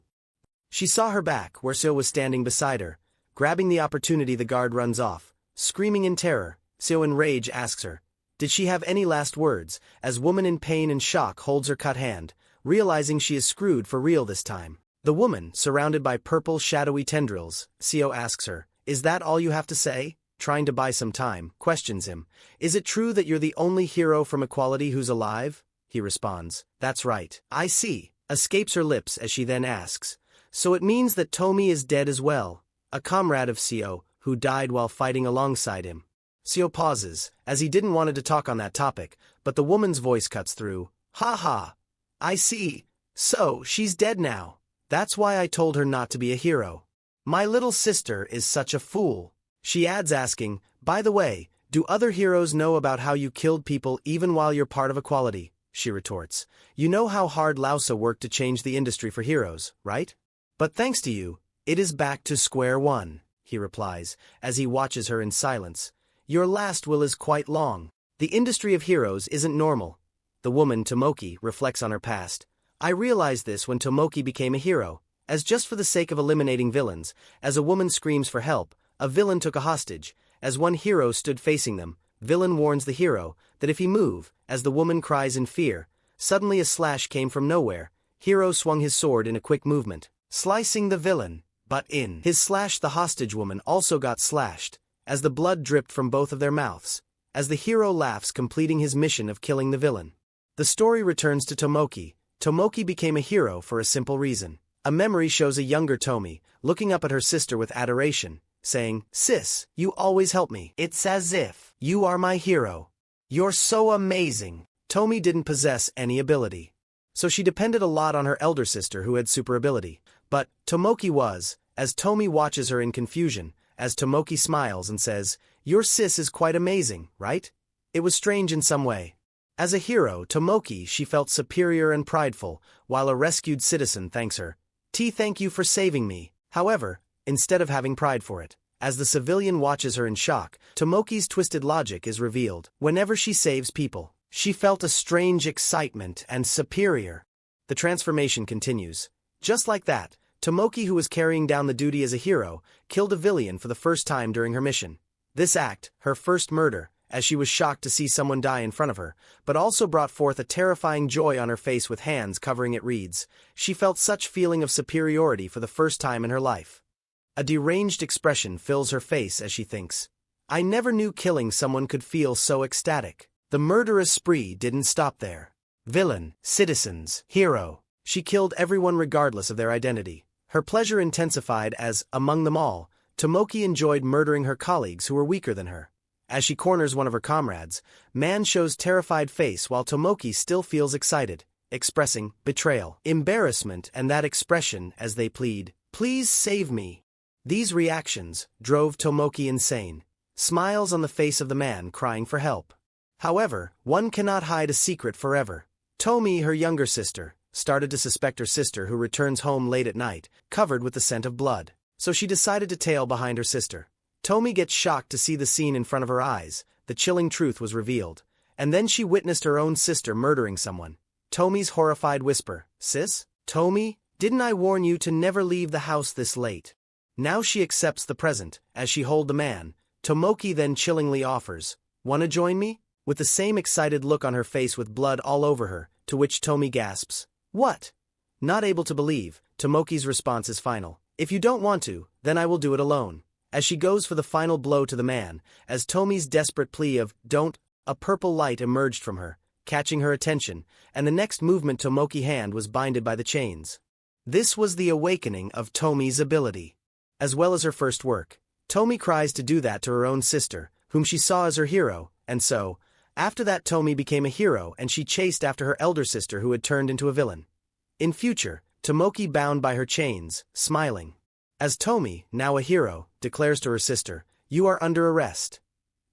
She saw her back where Seo was standing beside her. Grabbing the opportunity, the guard runs off, screaming in terror. Seo in rage asks her, did she have any last words, as woman in pain and shock holds her cut hand, realizing she is screwed for real this time. The woman, surrounded by purple shadowy tendrils, Seo asks her, "Is that all you have to say?" Trying to buy some time, questions him, "Is it true that you're the only hero from equality who's alive?" He responds, "That's right." "I see," escapes her lips as she then asks, "So it means that Tomi is dead as well, a comrade of Seo, who died while fighting alongside him." Seo pauses, as he didn't want to talk on that topic, but the woman's voice cuts through, "Ha ha, I see, so she's dead now. That's why I told her not to be a hero. My little sister is such a fool." She adds asking, "By the way, do other heroes know about how you killed people even while you're part of equality?" She retorts, "You know how hard Lausa worked to change the industry for heroes, right? But thanks to you, it is back to square one," he replies, as he watches her in silence. "Your last will is quite long. The industry of heroes isn't normal." The woman, Tomoki, reflects on her past. "I realized this when Tomoki became a hero, as just for the sake of eliminating villains, as a woman screams for help, a villain took a hostage, as one hero stood facing them, villain warns the hero that if he move, as the woman cries in fear, suddenly a slash came from nowhere, hero swung his sword in a quick movement, slicing the villain, but in his slash the hostage woman also got slashed, as the blood dripped from both of their mouths. as the hero laughs, completing his mission of killing the villain. The story returns to Tomoki. Tomoki became a hero for a simple reason. A memory shows a younger Tomi, looking up at her sister with adoration, saying, "Sis, you always help me. It's as if you are my hero. You're so amazing." Tomi didn't possess any ability, so she depended a lot on her elder sister who had super ability. But Tomoki was, as Tomi watches her in confusion, as Tomoki smiles and says, "Your sis is quite amazing, right?" It was strange in some way. As a hero, Tomoki, she felt superior and prideful, while a rescued citizen thanks her. Thank you for saving me." However, instead of having pride for it, as the civilian watches her in shock, Tomoki's twisted logic is revealed. Whenever she saves people, she felt a strange excitement and superior. The transformation continues. Just like that, Tomoki, who was carrying down the duty as a hero, killed a villain for the first time during her mission. This act, her first murder, as she was shocked to see someone die in front of her, but also brought forth a terrifying joy on her face with hands covering it reads, she felt such feeling of superiority for the first time in her life. A deranged expression fills her face as she thinks, "I never knew killing someone could feel so ecstatic." The murderous spree didn't stop there. Villain, citizens, hero. She killed everyone regardless of their identity. Her pleasure intensified as, among them all, Tomoki enjoyed murdering her colleagues who were weaker than her. As she corners one of her comrades, Man shows terrified face while Tomoki still feels excited, expressing betrayal, embarrassment, and that expression as they plead, "Please save me." These reactions drove Tomoki insane, smiles on the face of the man crying for help. However, one cannot hide a secret forever. Tomi, her younger sister, started to suspect her sister, who returns home late at night, covered with the scent of blood. So she decided to tail behind her sister. Tomi gets shocked to see the scene in front of her eyes. The chilling truth was revealed. And then she witnessed her own sister murdering someone. Tomi's horrified whisper, "Sis? Tomi, didn't I warn you to never leave the house this late?" Now she accepts the present, as she holds the man. Tomoki then chillingly offers, "Wanna join me?" With the same excited look on her face with blood all over her, to which Tomi gasps, "What?" Not able to believe, Tomoki's response is final. "If you don't want to, then I will do it alone." As she goes for the final blow to the man, as Tomi's desperate plea of, "Don't," a purple light emerged from her, catching her attention, and the next movement Tomoki's hand was binded by the chains. This was the awakening of Tomi's ability, as well as her first work. Tomi cries to do that to her own sister, whom she saw as her hero, and so, after that Tomi became a hero and she chased after her elder sister who had turned into a villain. In future, Tomoki bound by her chains, smiling. As Tomi, now a hero, declares to her sister, "You are under arrest."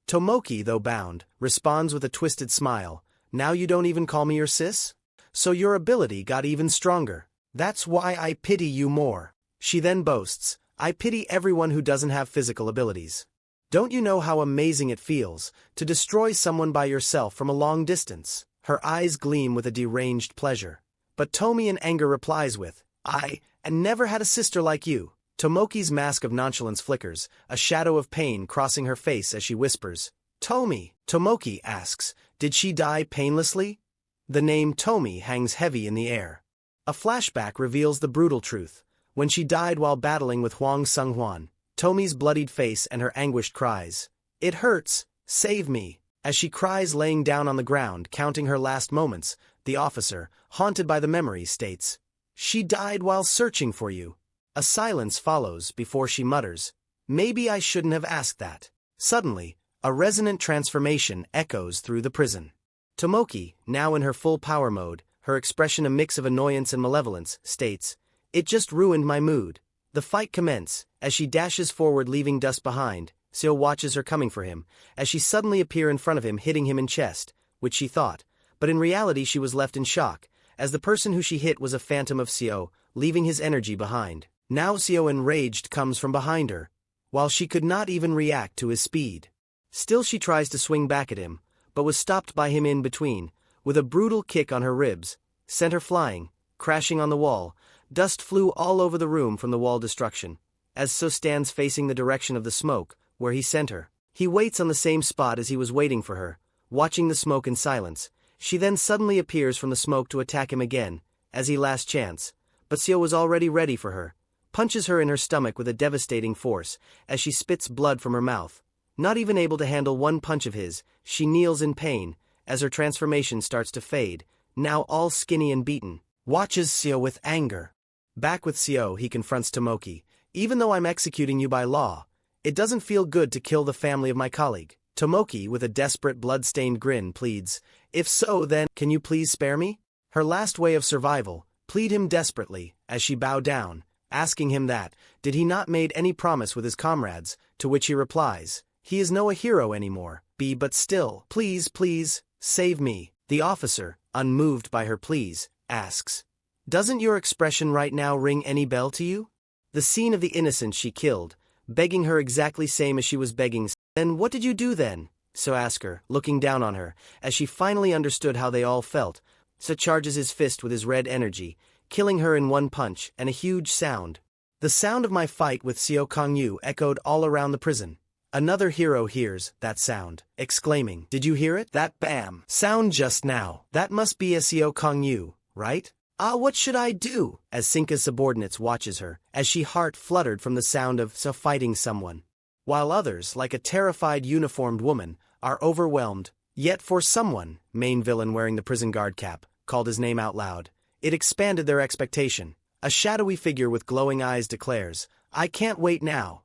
Tomoki, though bound, responds with a twisted smile, "Now you don't even call me your sis? So your ability got even stronger. That's why I pity you more." She then boasts, "I pity everyone who doesn't have physical abilities. Don't you know how amazing it feels to destroy someone by yourself from a long distance?" Her eyes gleam with a deranged pleasure. But Tomi in anger replies with, "I never had a sister like you." Tomoki's mask of nonchalance flickers, a shadow of pain crossing her face as she whispers, "Tomi." Tomoki asks, "Did she die painlessly?" The name Tomi hangs heavy in the air. A flashback reveals the brutal truth. When she died while battling with Huang Sung-hwan, Tomi's bloodied face and her anguished cries, "It hurts, save me." As she cries laying down on the ground, counting her last moments, the officer, haunted by the memory, states, "She died while searching for you." A silence follows before she mutters, "Maybe I shouldn't have asked that." Suddenly, a resonant transformation echoes through the prison. Tomoki, now in her full power mode, her expression a mix of annoyance and malevolence, states, "It just ruined my mood." The fight commences. As she dashes forward leaving dust behind, Seo watches her coming for him, as she suddenly appear in front of him hitting him in chest, which she thought, but in reality she was left in shock, as the person who she hit was a phantom of Seo, leaving his energy behind. Now Seo enraged comes from behind her, while she could not even react to his speed. Still she tries to swing back at him, but was stopped by him in between, with a brutal kick on her ribs, sent her flying, crashing on the wall. Dust flew all over the room from the wall destruction, as Seo stands facing the direction of the smoke, where he sent her. He waits on the same spot as he was waiting for her, watching the smoke in silence. She then suddenly appears from the smoke to attack him again, as he last chance, but Seo was already ready for her, punches her in her stomach with a devastating force, as she spits blood from her mouth. Not even able to handle one punch of his, she kneels in pain, as her transformation starts to fade, now all skinny and beaten. Watches Seo with anger. Back with Seo, he confronts Tomoki. Even though I'm executing you by law, it doesn't feel good to kill the family of my colleague. Tomoki, with a desperate blood-stained grin, pleads, if so then, can you please spare me? Her last way of survival, plead him desperately, as she bowed down, asking him that, did he not made any promise with his comrades, to which he replies, he is no a hero anymore, but still, please, save me. The officer, unmoved by her pleas, asks, doesn't your expression right now ring any bell to you? The scene of the innocent she killed, begging her exactly same as she was begging. Then what did you do then? So ask her, looking down on her, as she finally understood how they all felt. So charges his fist with his red energy, killing her in one punch, and a huge sound. The sound of my fight with Seo Kangyu echoed all around the prison. Another hero hears that sound, exclaiming, did you hear it? That bam sound just now. That must be a Seo Kangyu, right? What should I do? As Sinka's subordinates watches her, as she heart fluttered from the sound of so fighting someone. While others, like a terrified uniformed woman, are overwhelmed. Yet for someone, main villain wearing the prison guard cap, called his name out loud. It expanded their expectation. A shadowy figure with glowing eyes declares, I can't wait now.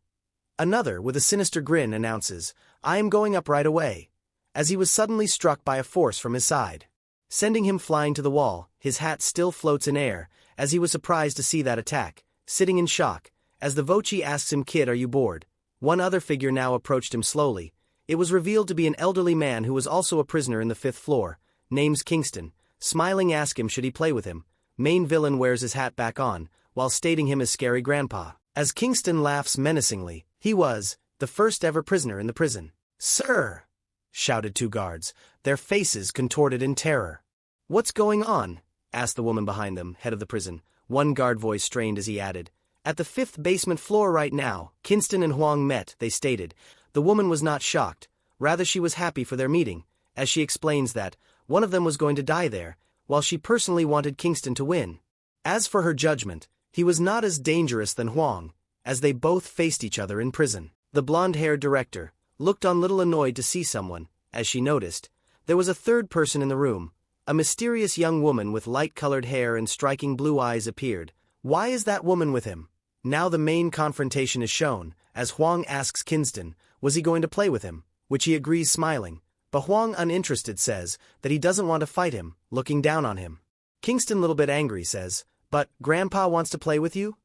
Another, with a sinister grin, announces, I am going up right away. As he was suddenly struck by a force from his side, sending him flying to the wall. His hat still floats in air, as he was surprised to see that attack, sitting in shock, as the Vochi asks him, kid, are you bored? One other figure now approached him slowly. It was revealed to be an elderly man who was also a prisoner in the 5th floor, names Kingston. Smiling ask him should he play with him. Main villain wears his hat back on, while stating him as scary grandpa. As Kingston laughs menacingly, he was the first ever prisoner in the prison. Sir! Shouted 2 guards, their faces contorted in terror. What's going on? Asked the woman behind them, head of the prison. One guard voice strained as he added, at the 5th basement floor right now. Kingston and Huang met, they stated. The woman was not shocked, rather she was happy for their meeting, as she explains that one of them was going to die there, while she personally wanted Kingston to win. As for her judgment, he was not as dangerous than Huang, as they both faced each other in prison. The blonde-haired director looked on little annoyed to see someone, as she noticed. There was a third person in the room. A mysterious young woman with light-colored hair and striking blue eyes appeared. Why is that woman with him? Now the main confrontation is shown, as Huang asks Kingston, was he going to play with him, which he agrees smiling. But Huang, uninterested, says that he doesn't want to fight him, looking down on him. Kingston, little bit angry, says, but Grandpa wants to play with you?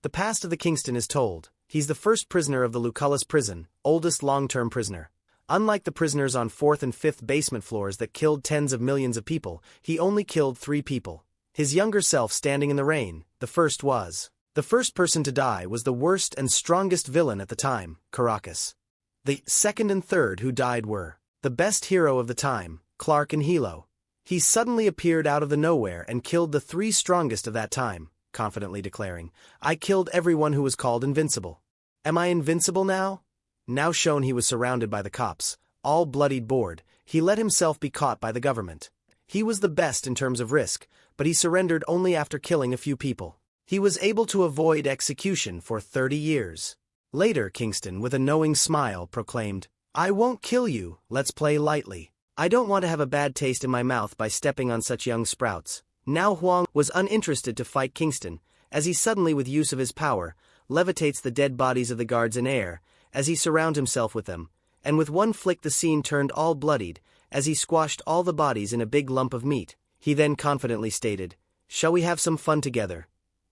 The past of the Kingston is told. He's the first prisoner of the Lucullus prison, oldest long-term prisoner. Unlike the prisoners on 4th and 5th basement floors that killed tens of millions of people, he only killed 3 people. His younger self standing in the rain, the first person to die was the worst and strongest villain at the time, Caracas. The second and third who died were the best hero of the time, Clark and Hilo. He suddenly appeared out of the nowhere and killed the 3 strongest of that time, confidently declaring, I killed everyone who was called invincible. Am I invincible now? Now shown he was surrounded by the cops, all bloodied bored, he let himself be caught by the government. He was the best in terms of risk, but he surrendered only after killing a few people. He was able to avoid execution for 30 years. Later, Kingston, with a knowing smile, proclaimed, I won't kill you, let's play lightly. I don't want to have a bad taste in my mouth by stepping on such young sprouts. Now Huang was uninterested to fight Kingston, as he suddenly, with use of his power, levitates the dead bodies of the guards in air, as he surrounds himself with them, and with one flick the scene turned all bloodied, as he squashed all the bodies in a big lump of meat. He then confidently stated, shall we have some fun together?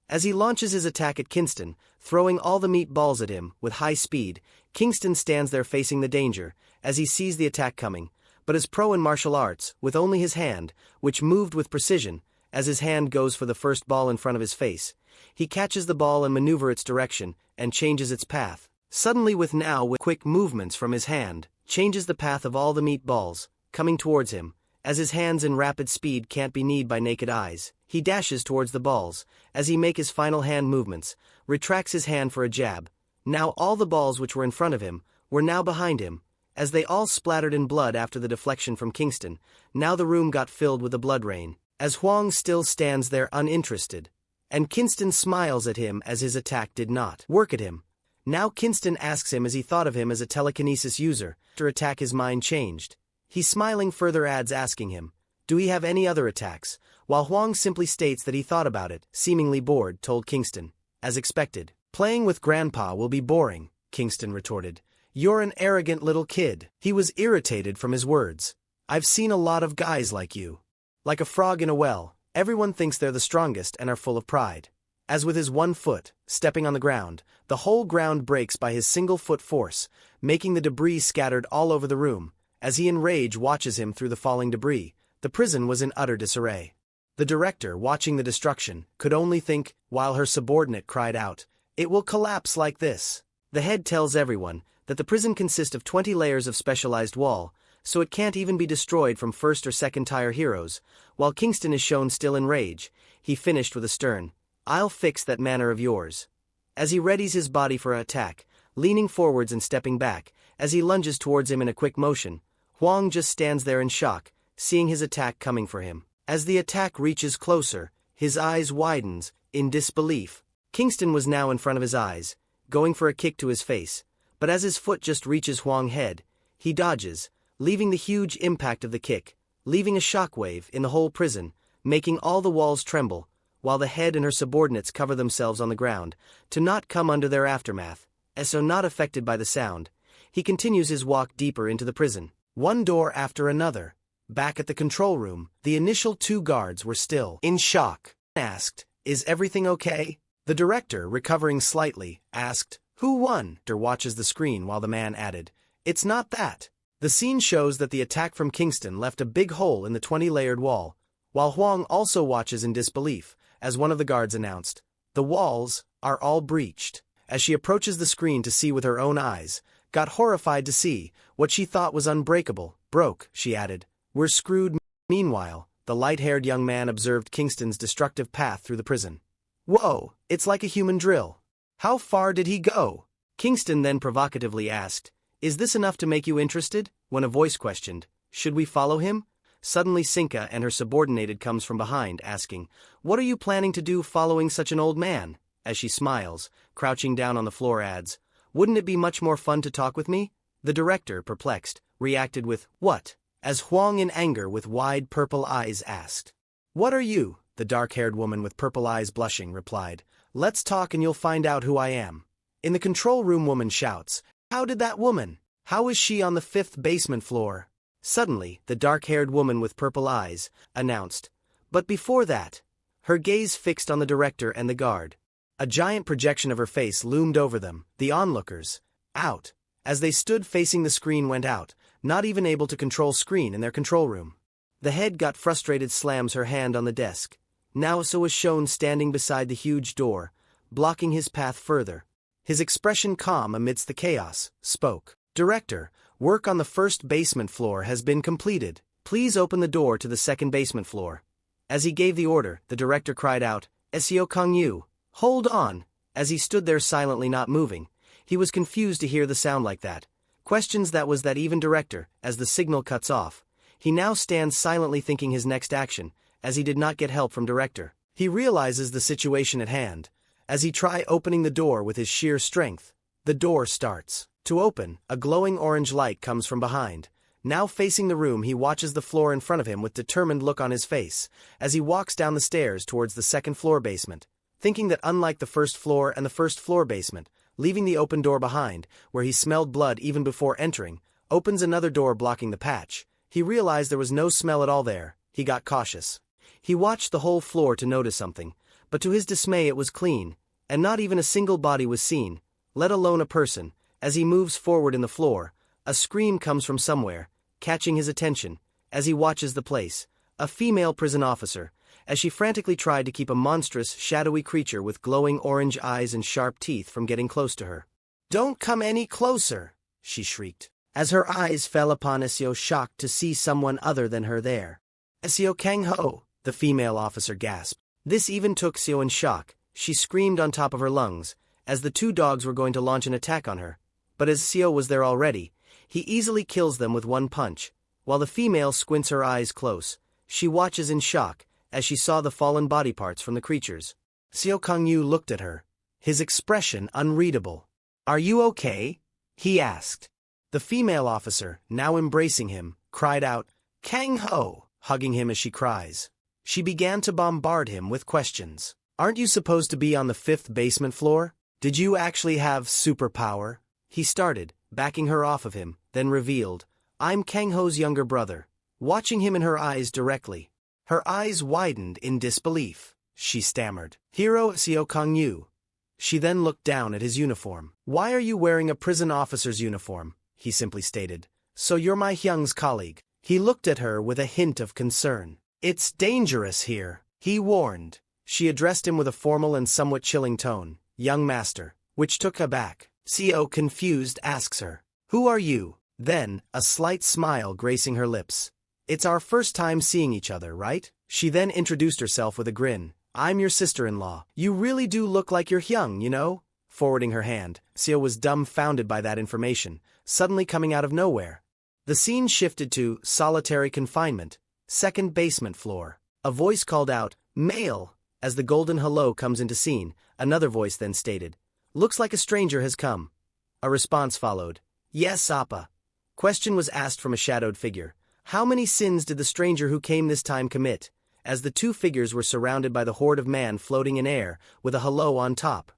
As he launches his attack at Kingston, throwing all the meatballs at him, with high speed, Kingston stands there facing the danger, as he sees the attack coming, but as pro in martial arts, with only his hand, which moved with precision, as his hand goes for the first ball in front of his face, he catches the ball and maneuver its direction, and changes its path. Suddenly with quick movements from his hand, changes the path of all the meatballs, coming towards him, as his hands in rapid speed can't be kneed by naked eyes. He dashes towards the balls, as he make his final hand movements, retracts his hand for a jab. Now all the balls which were in front of him, were now behind him, as they all splattered in blood after the deflection from Kingston. Now the room got filled with a blood rain, as Huang still stands there uninterested, and Kingston smiles at him as his attack did not work at him. Now Kingston asks him as he thought of him as a telekinesis user. After attack his mind changed. He smiling further adds asking him, do he have any other attacks? While Huang simply states that he thought about it, seemingly bored, told Kingston. As expected. Playing with Grandpa will be boring, Kingston retorted. You're an arrogant little kid. He was irritated from his words. I've seen a lot of guys like you. Like a frog in a well, everyone thinks they're the strongest and are full of pride. As with his 1 foot, stepping on the ground, the whole ground breaks by his single foot force, making the debris scattered all over the room. As he in rage watches him through the falling debris, the prison was in utter disarray. The director, watching the destruction, could only think, while her subordinate cried out, "It will collapse like this." The head tells everyone that the prison consists of 20 layers of specialized wall, so it can't even be destroyed from first or second tier heroes. While Kingston is shown still in rage, he finished with a stern, "I'll fix that manner of yours." As he readies his body for an attack, leaning forwards and stepping back, as he lunges towards him in a quick motion, Huang just stands there in shock, seeing his attack coming for him. As the attack reaches closer, his eyes widens, in disbelief. Kingston was now in front of his eyes, going for a kick to his face, but as his foot just reaches Huang's head, he dodges, leaving the huge impact of the kick, leaving a shockwave in the whole prison, making all the walls tremble, while the head and her subordinates cover themselves on the ground, to not come under their aftermath, as so not affected by the sound. He continues his walk deeper into the prison, one door after another. Back at the control room, the initial 2 guards were still in shock. Asked, "Is everything okay?" The director, recovering slightly, asked, "Who won?" Director watches the screen while the man added, "It's not that." The scene shows that the attack from Kingston left a big hole in the 20-layered wall, while Huang also watches in disbelief, as one of the guards announced, "The walls are all breached." As she approaches the screen to see with her own eyes, got horrified to see what she thought was unbreakable, broke, she added. "We're screwed." Meanwhile, the light-haired young man observed Kingston's destructive path through the prison. "Whoa, it's like a human drill. How far did he go?" Kingston then provocatively asked, "Is this enough to make you interested?" When a voice questioned, "Should we follow him?" Suddenly Sinka and her subordinated comes from behind, asking, "What are you planning to do following such an old man?" As she smiles, crouching down on the floor adds, "Wouldn't it be much more fun to talk with me?" The director, perplexed, reacted with, "What?" As Huang in anger with wide purple eyes asked, "What are you?" The dark-haired woman with purple eyes blushing replied, "Let's talk and you'll find out who I am." In the control room, woman shouts, "How did that woman? How is she on the 5th basement floor?" Suddenly, the dark-haired woman with purple eyes announced, "But before that," her gaze fixed on the director and the guard. A giant projection of her face loomed over them, the onlookers. Out. As they stood facing the screen went out, not even able to control screen in their control room. The head got frustrated, slams her hand on the desk. Now so was shown standing beside the huge door, blocking his path further. His expression calm amidst the chaos, spoke. "Director, work on the 1st basement floor has been completed. Please open the door to the 2nd basement floor." As he gave the order, the director cried out, "Seo Kangyu, hold on." As he stood there silently not moving, he was confused to hear the sound like that. Questions that was that even director, as the signal cuts off. He now stands silently thinking his next action, as he did not get help from director. He realizes the situation at hand. As he try opening the door with his sheer strength, the door starts to open. A glowing orange light comes from behind. Now facing the room, he watches the floor in front of him with determined look on his face, as he walks down the stairs towards the 2nd floor basement, thinking that unlike the 1st floor and the 1st floor basement, leaving the open door behind, where he smelled blood even before entering, opens another door blocking the patch. He realized there was no smell at all there. He got cautious. He watched the whole floor to notice something, but to his dismay it was clean, and not even a single body was seen, let alone a person. As he moves forward in the floor, a scream comes from somewhere, catching his attention. As he watches the place, a female prison officer, as she frantically tried to keep a monstrous, shadowy creature with glowing orange eyes and sharp teeth from getting close to her. "Don't come any closer," she shrieked, as her eyes fell upon Seo, shocked to see someone other than her there. "Seo Kang-ho," the female officer gasped. This even took Seo in shock. She screamed on top of her lungs, as the 2 dogs were going to launch an attack on her. But as Seo was there already, he easily kills them with 1 punch. While the female squints her eyes close, she watches in shock, as she saw the fallen body parts from the creatures. Seo Kangyu looked at her, his expression unreadable. Are you okay? He asked. The female officer, now embracing him, cried out, Kang Ho, hugging him as she cries. She began to bombard him with questions. Aren't you supposed to be on the 5th basement floor? Did you actually have superpower? He started, backing her off of him, then revealed, I'm Kang Ho's younger brother. Watching him in her eyes directly. Her eyes widened in disbelief. She stammered, Hero Seo Kang Yu. She then looked down at his uniform. Why are you wearing a prison officer's uniform? He simply stated. So you're my Hyung's colleague. He looked at her with a hint of concern. It's dangerous here, he warned. She addressed him with a formal and somewhat chilling tone, young master, which took her back. Seo, confused, asks her, Who are you? Then, a slight smile gracing her lips. It's our first time seeing each other, right? She then introduced herself with a grin. I'm your sister-in-law. You really do look like you're Hyung, you know? Forwarding her hand, Seo was dumbfounded by that information, suddenly coming out of nowhere. The scene shifted to solitary confinement, 2nd basement floor. A voice called out, Male, as the golden hello comes into scene. Another voice then stated, Looks like a stranger has come. A response followed. Yes, Appa. Question was asked from a shadowed figure. How many sins did the stranger who came this time commit? As the two figures were surrounded by the horde of man floating in air, with a hello on top.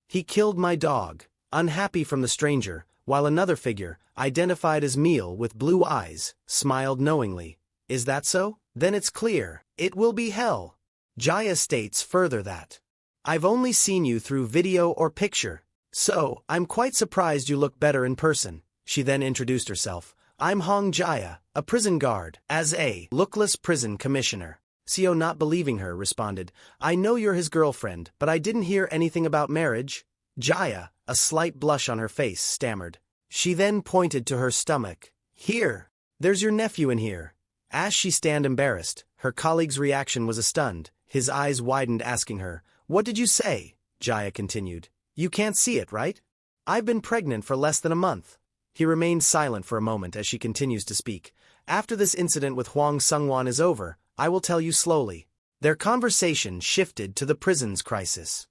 He killed my dog. Unhappy from the stranger, while another figure, identified as Meal with blue eyes, smiled knowingly. Is that so? Then it's clear. It will be hell. Jaya states further that. I've only seen you through video or picture. So, I'm quite surprised you look better in person. She then introduced herself. I'm Hong Jaya, a prison guard, as a lookless prison commissioner. Seo, not believing her, responded, I know you're his girlfriend, but I didn't hear anything about marriage. Jaya, a slight blush on her face, stammered. She then pointed to her stomach. Here. There's your nephew in here. As she stand embarrassed, her colleague's reaction was stunned. His eyes widened, asking her, What did you say? Jaya continued. You can't see it, right? I've been pregnant for less than a month. He remained silent for a moment as she continues to speak. After this incident with Hwang Sungwon is over, I will tell you slowly. Their conversation shifted to the prison's crisis.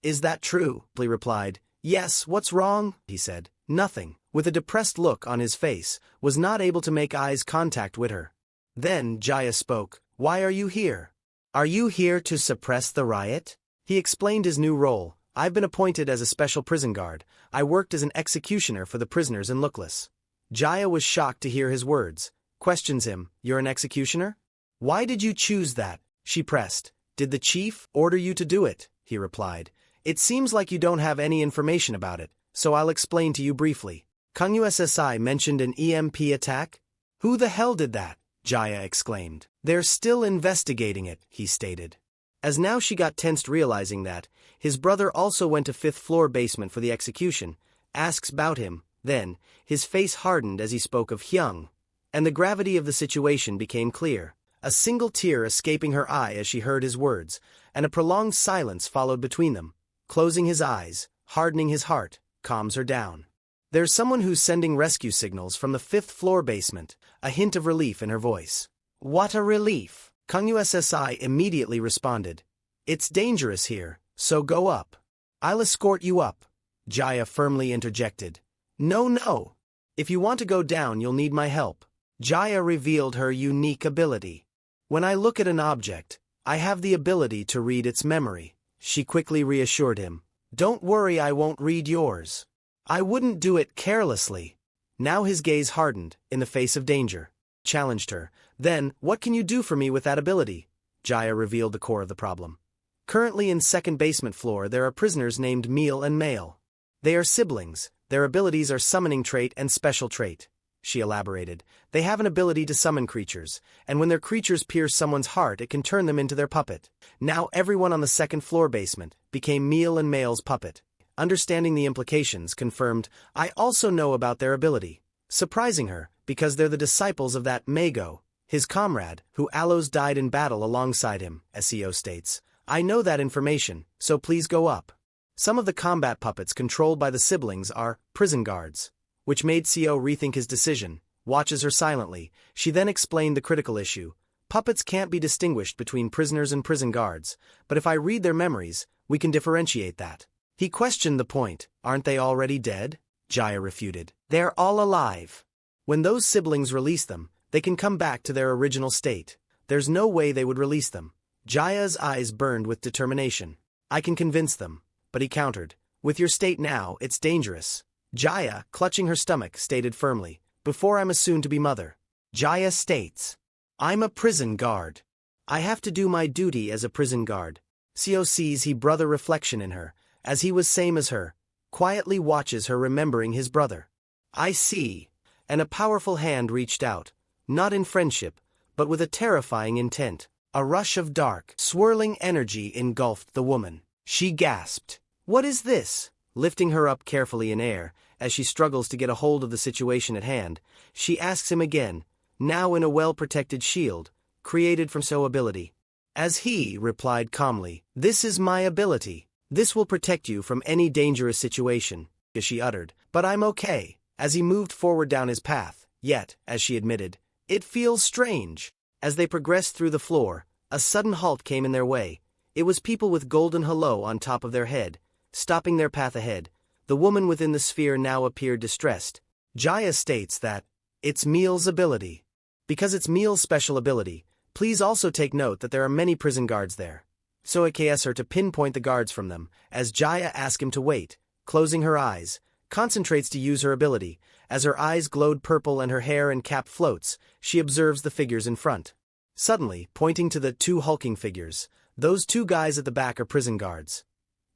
Is that true? He replied. Yes, what's wrong? He said. Nothing. With a depressed look on his face, was not able to make eyes contact with her. Then Jaya spoke. Why are you here? Are you here to suppress the riot? He explained his new role. I've been appointed as a special prison guard. I worked as an executioner for the prisoners in Lookless. Jaya was shocked to hear his words. Questions him, You're an executioner? Why did you choose that? She pressed. Did the chief order you to do it? He replied. It seems like you don't have any information about it, so I'll explain to you briefly. Kang USSI mentioned an EMP attack? Who the hell did that? Jaya exclaimed. They're still investigating it, he stated. As now she got tensed realizing that, his brother also went to 5th floor basement for the execution, asks about him, then, his face hardened as he spoke of Hyung, and the gravity of the situation became clear. A single tear escaping her eye as she heard his words, and a prolonged silence followed between them. Closing his eyes, hardening his heart, calms her down. There's someone who's sending rescue signals from the 5th floor basement, a hint of relief in her voice. What a relief! Kang USSI immediately responded. It's dangerous here, so go up. I'll escort you up. Jaya firmly interjected. No. If you want to go down you'll need my help. Jaya revealed her unique ability. When I look at an object, I have the ability to read its memory. She quickly reassured him. Don't worry, I won't read yours. I wouldn't do it carelessly. Now his gaze hardened, in the face of danger. Challenged her. Then, what can you do for me with that ability? Jaya revealed the core of the problem. Currently in 2nd basement floor there are prisoners named Meal and Male. They are siblings. Their abilities are summoning trait and special trait. She elaborated. They have an ability to summon creatures, and when their creatures pierce someone's heart it can turn them into their puppet. Now everyone on the 2nd floor basement became Meal and Male's puppet. Understanding the implications, confirmed, I also know about their ability. Surprising her, because they're the disciples of that Mago, his comrade, who Allos died in battle alongside him, SEO states. I know that information, so please go up. Some of the combat puppets controlled by the siblings are prison guards, which made Seo rethink his decision, watches her silently. She then explained the critical issue. Puppets can't be distinguished between prisoners and prison guards, but if I read their memories, we can differentiate that. He questioned the point. Aren't they already dead? Jaya refuted. They're all alive. When those siblings release them, they can come back to their original state. There's no way they would release them. Jaya's eyes burned with determination. I can convince them. But he countered. With your state now, it's dangerous. Jaya, clutching her stomach, stated firmly. Before I'm a soon-to-be mother. Jaya states. I'm a prison guard. I have to do my duty as a prison guard. Seo sees he brother reflection in her, as he was same as her, quietly watches her remembering his brother. I see. And a powerful hand reached out, not in friendship, but with a terrifying intent. A rush of dark, swirling energy engulfed the woman. She gasped. What is this? Lifting her up carefully in air, as she struggles to get a hold of the situation at hand, she asks him again, now in a well-protected shield, created from so ability. As he replied calmly, this is my ability. This will protect you from any dangerous situation, she uttered. But I'm okay. As he moved forward down his path, yet, as she admitted, it feels strange. As they progressed through the floor, a sudden halt came in their way. It was people with golden hello on top of their head, stopping their path ahead. The woman within the sphere now appeared distressed. Jaya states that, it's Meal's ability. Because it's Meal's special ability, please also take note that there are many prison guards there. So it asks her to pinpoint the guards from them, as Jaya asks him to wait, closing her eyes, concentrates to use her ability. As her eyes glowed purple and her hair and cap floats, she observes the figures in front. Suddenly, pointing to the two hulking figures, those two guys at the back are prison guards.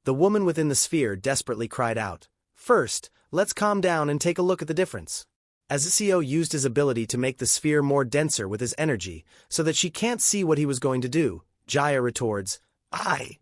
The woman within the sphere desperately cried out, first, let's calm down and take a look at the difference. As Seo used his ability to make the sphere more denser with his energy, so that she can't see what he was going to do, Jaya retorts, I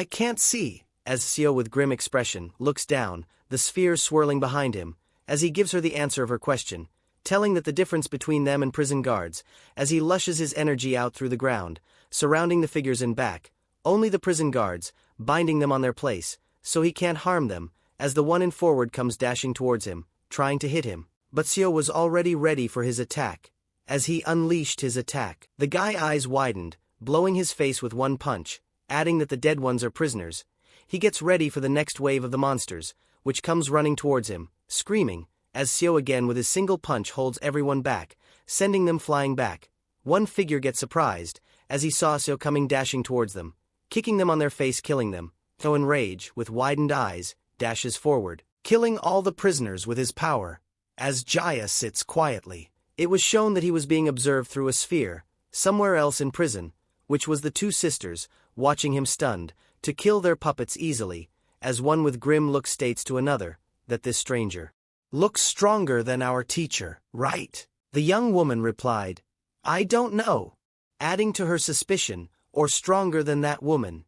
can't see. As Seo with grim expression looks down, the sphere swirling behind him, as he gives her the answer of her question, telling that the difference between them and prison guards, as he lushes his energy out through the ground, surrounding the figures in back, only the prison guards, binding them on their place, so he can't harm them, as the one in forward comes dashing towards him, trying to hit him. But Seo was already ready for his attack. As he unleashed his attack, the guy's eyes widened, blowing his face with one punch, adding that the dead ones are prisoners. He gets ready for the next wave of the monsters, which comes running towards him, screaming, as Seo again with his single punch holds everyone back, sending them flying back. One figure gets surprised, as he saw Seo coming dashing towards them, kicking them on their face, killing them. So in rage, with widened eyes, dashes forward, killing all the prisoners with his power. As Jaya sits quietly, it was shown that he was being observed through a sphere, somewhere else in prison, which was the two sisters, watching him stunned, to kill their puppets easily, as one with grim look states to another, that this stranger looks stronger than our teacher, right? The young woman replied, I don't know, adding to her suspicion, or stronger than that woman.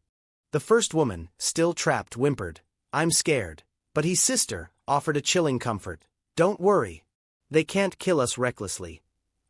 The first woman, still trapped, whimpered, I'm scared. But his sister offered a chilling comfort. Don't worry. They can't kill us recklessly.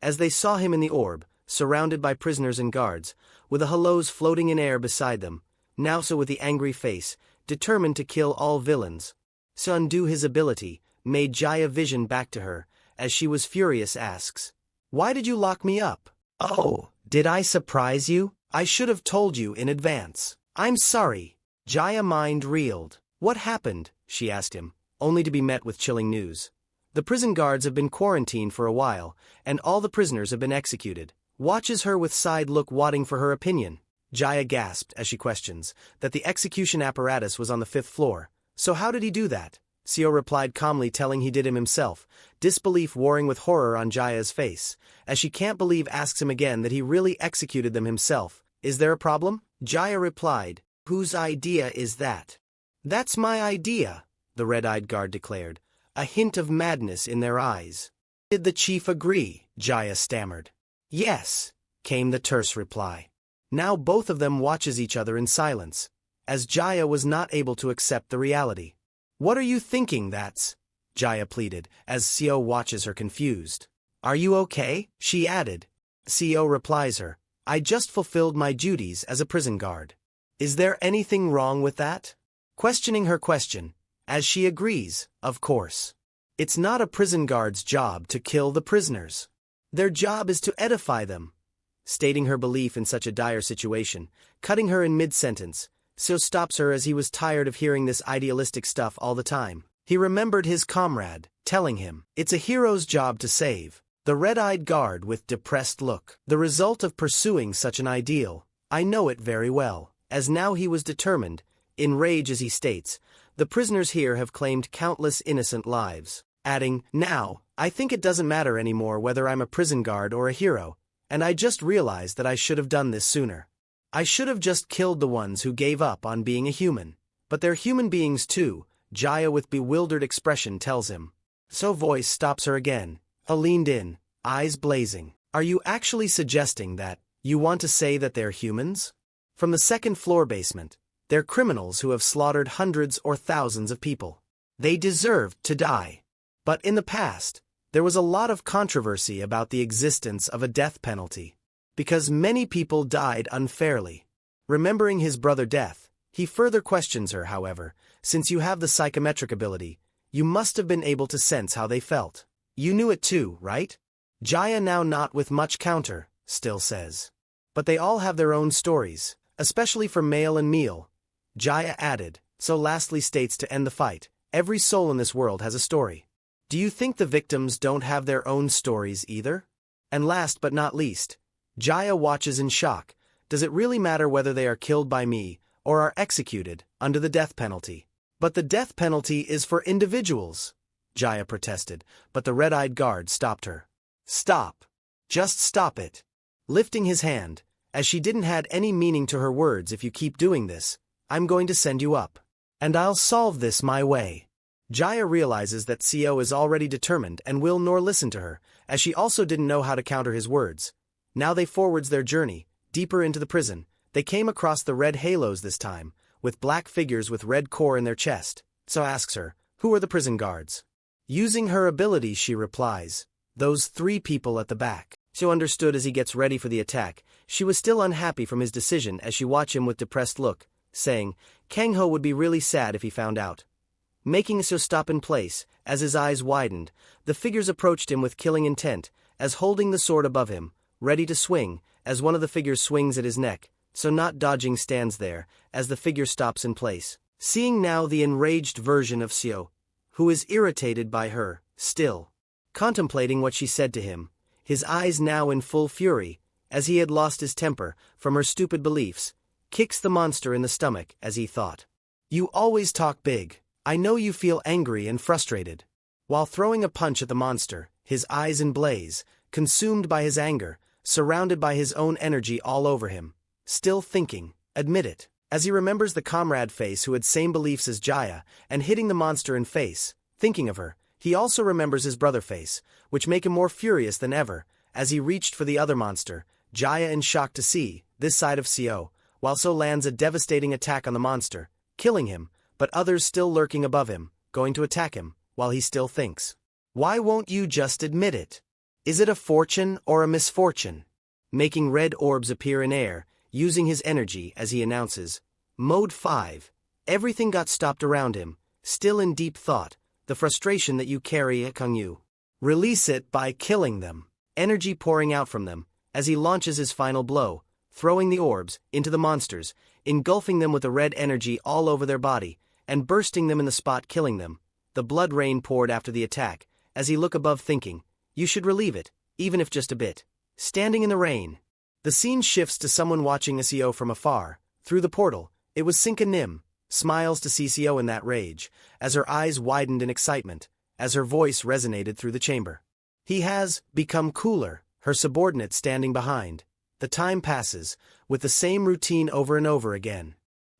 As they saw him in the orb, surrounded by prisoners and guards, with the hellos floating in air beside them, now so with the angry face, determined to kill all villains. So undo his ability, made Jaya vision back to her, as she was furious asks, why did you lock me up? Oh, did I surprise you? I should have told you in advance. I'm sorry. Jaya mind reeled. What happened? She asked him, only to be met with chilling news. The prison guards have been quarantined for a while, and all the prisoners have been executed. Watches her with side look, waiting for her opinion. Jaya gasped as she questions that the execution apparatus was on the 5th floor. So how did he do that? Seo replied calmly, telling he did him himself, disbelief warring with horror on Jaya's face, as she can't believe, asks him again that he really executed them himself. Is there a problem? Jaya replied, whose idea is that? That's my idea, the red-eyed guard declared, a hint of madness in their eyes. Did the chief agree? Jaya stammered. Yes, came the terse reply. Now both of them watches each other in silence, as Jaya was not able to accept the reality. What are you thinking that's? Jaya pleaded, as Seo watches her confused. Are you okay? She added. Seo replies her, I just fulfilled my duties as a prison guard. Is there anything wrong with that? Questioning her question, as she agrees, of course. It's not a prison guard's job to kill the prisoners. Their job is to edify them. Stating her belief in such a dire situation, cutting her in mid-sentence, So stops her as he was tired of hearing this idealistic stuff all the time. He remembered his comrade, telling him, "It's a hero's job to save." The red-eyed guard with depressed look. The result of pursuing such an ideal. I know it very well. As now he was determined, in rage as he states, "The prisoners here have claimed countless innocent lives." Adding, "Now, I think it doesn't matter anymore whether I'm a prison guard or a hero, and I just realized that I should have done this sooner. I should have just killed the ones who gave up on being a human. But they're human beings too," Jaya with bewildered expression tells him. So voice stops her again, leaned in, eyes blazing. "Are you actually suggesting that you want to say that they're humans? From the second-floor basement, they're criminals who have slaughtered hundreds or thousands of people. They deserved to die. But in the past, there was a lot of controversy about the existence of a death penalty, because many people died unfairly." Remembering his brother's death, he further questions her, however, "Since you have the psychometric ability, you must have been able to sense how they felt. You knew it too, right?" Jaya, now not with much counter, still says, "But they all have their own stories, especially for male and meal." Jaya added, so lastly states to end the fight, "Every soul in this world has a story. Do you think the victims don't have their own stories either?" And last but not least, Jaya watches in shock. "Does it really matter whether they are killed by me or are executed under the death penalty?" "But the death penalty is for individuals," Jaya protested, but the red-eyed guard stopped her. "Stop. Just stop it." Lifting his hand, as she didn't had any meaning to her words, "If you keep doing this, I'm going to send you up. And I'll solve this my way." Jaya realizes that Co is already determined and will nor listen to her, as she also didn't know how to counter his words. Now they forwards their journey, deeper into the prison. They came across the red halos this time, with black figures with red core in their chest. So asks her, "Who are the prison guards?" Using her ability, she replies, "Those 3 people at the back." So understood as he gets ready for the attack. She was still unhappy from his decision as she watched him with depressed look, saying, "Kangho would be really sad if he found out." Making So stop in place, as his eyes widened, the figures approached him with killing intent, as holding the sword above him, ready to swing, as one of the figures swings at his neck. So not dodging stands there, as the figure stops in place. Seeing now the enraged version of Seo, who is irritated by her, still contemplating what she said to him, his eyes now in full fury, as he had lost his temper from her stupid beliefs, kicks the monster in the stomach as he thought, "You always talk big. I know you feel angry and frustrated." While throwing a punch at the monster, his eyes in blaze, consumed by his anger, surrounded by his own energy all over him, still thinking, "Admit it," as he remembers the comrade face who had same beliefs as Jaya, and hitting the monster in face, thinking of her, he also remembers his brother face, which make him more furious than ever, as he reached for the other monster, Jaya in shock to see, this side of Co, while So lands a devastating attack on the monster, killing him, but others still lurking above him, going to attack him, while he still thinks, "Why won't you just admit it? Is it a fortune or a misfortune?" Making red orbs appear in air, using his energy as he announces, "Mode 5. Everything got stopped around him, still in deep thought, the frustration that you carry Kung you. Release it by killing them." Energy pouring out from them, as he launches his final blow, throwing the orbs into the monsters, engulfing them with the red energy all over their body, and bursting them in the spot, killing them. The blood rain poured after the attack, as he looked above thinking, "You should relieve it, even if just a bit." Standing in the rain. The scene shifts to someone watching Co from afar, through the portal. It was Sinka Nim, smiles to see Co in that rage, as her eyes widened in excitement, as her voice resonated through the chamber. He has become cooler, her subordinate standing behind. The time passes, with the same routine over and over again.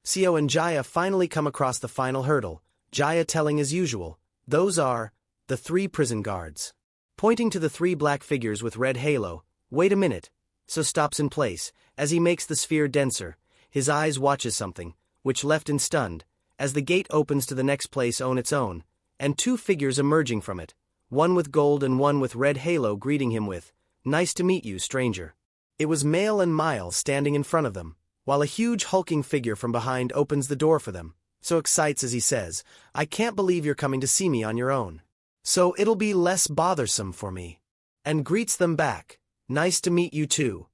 Co and Jaya finally come across the final hurdle, Jaya telling as usual, "Those are the 3 prison guards." Pointing to the 3 black figures with red halo, "Wait a minute." So stops in place, as he makes the sphere denser, his eyes watches something, which left in stunned, as the gate opens to the next place on its own, and 2 figures emerging from it, one with gold and one with red halo greeting him with, "Nice to meet you, stranger." It was Male and Miles standing in front of them, while a huge hulking figure from behind opens the door for them, so excites as he says, "I can't believe you're coming to see me on your own. So it'll be less bothersome for me." And greets them back, "Nice to meet you too."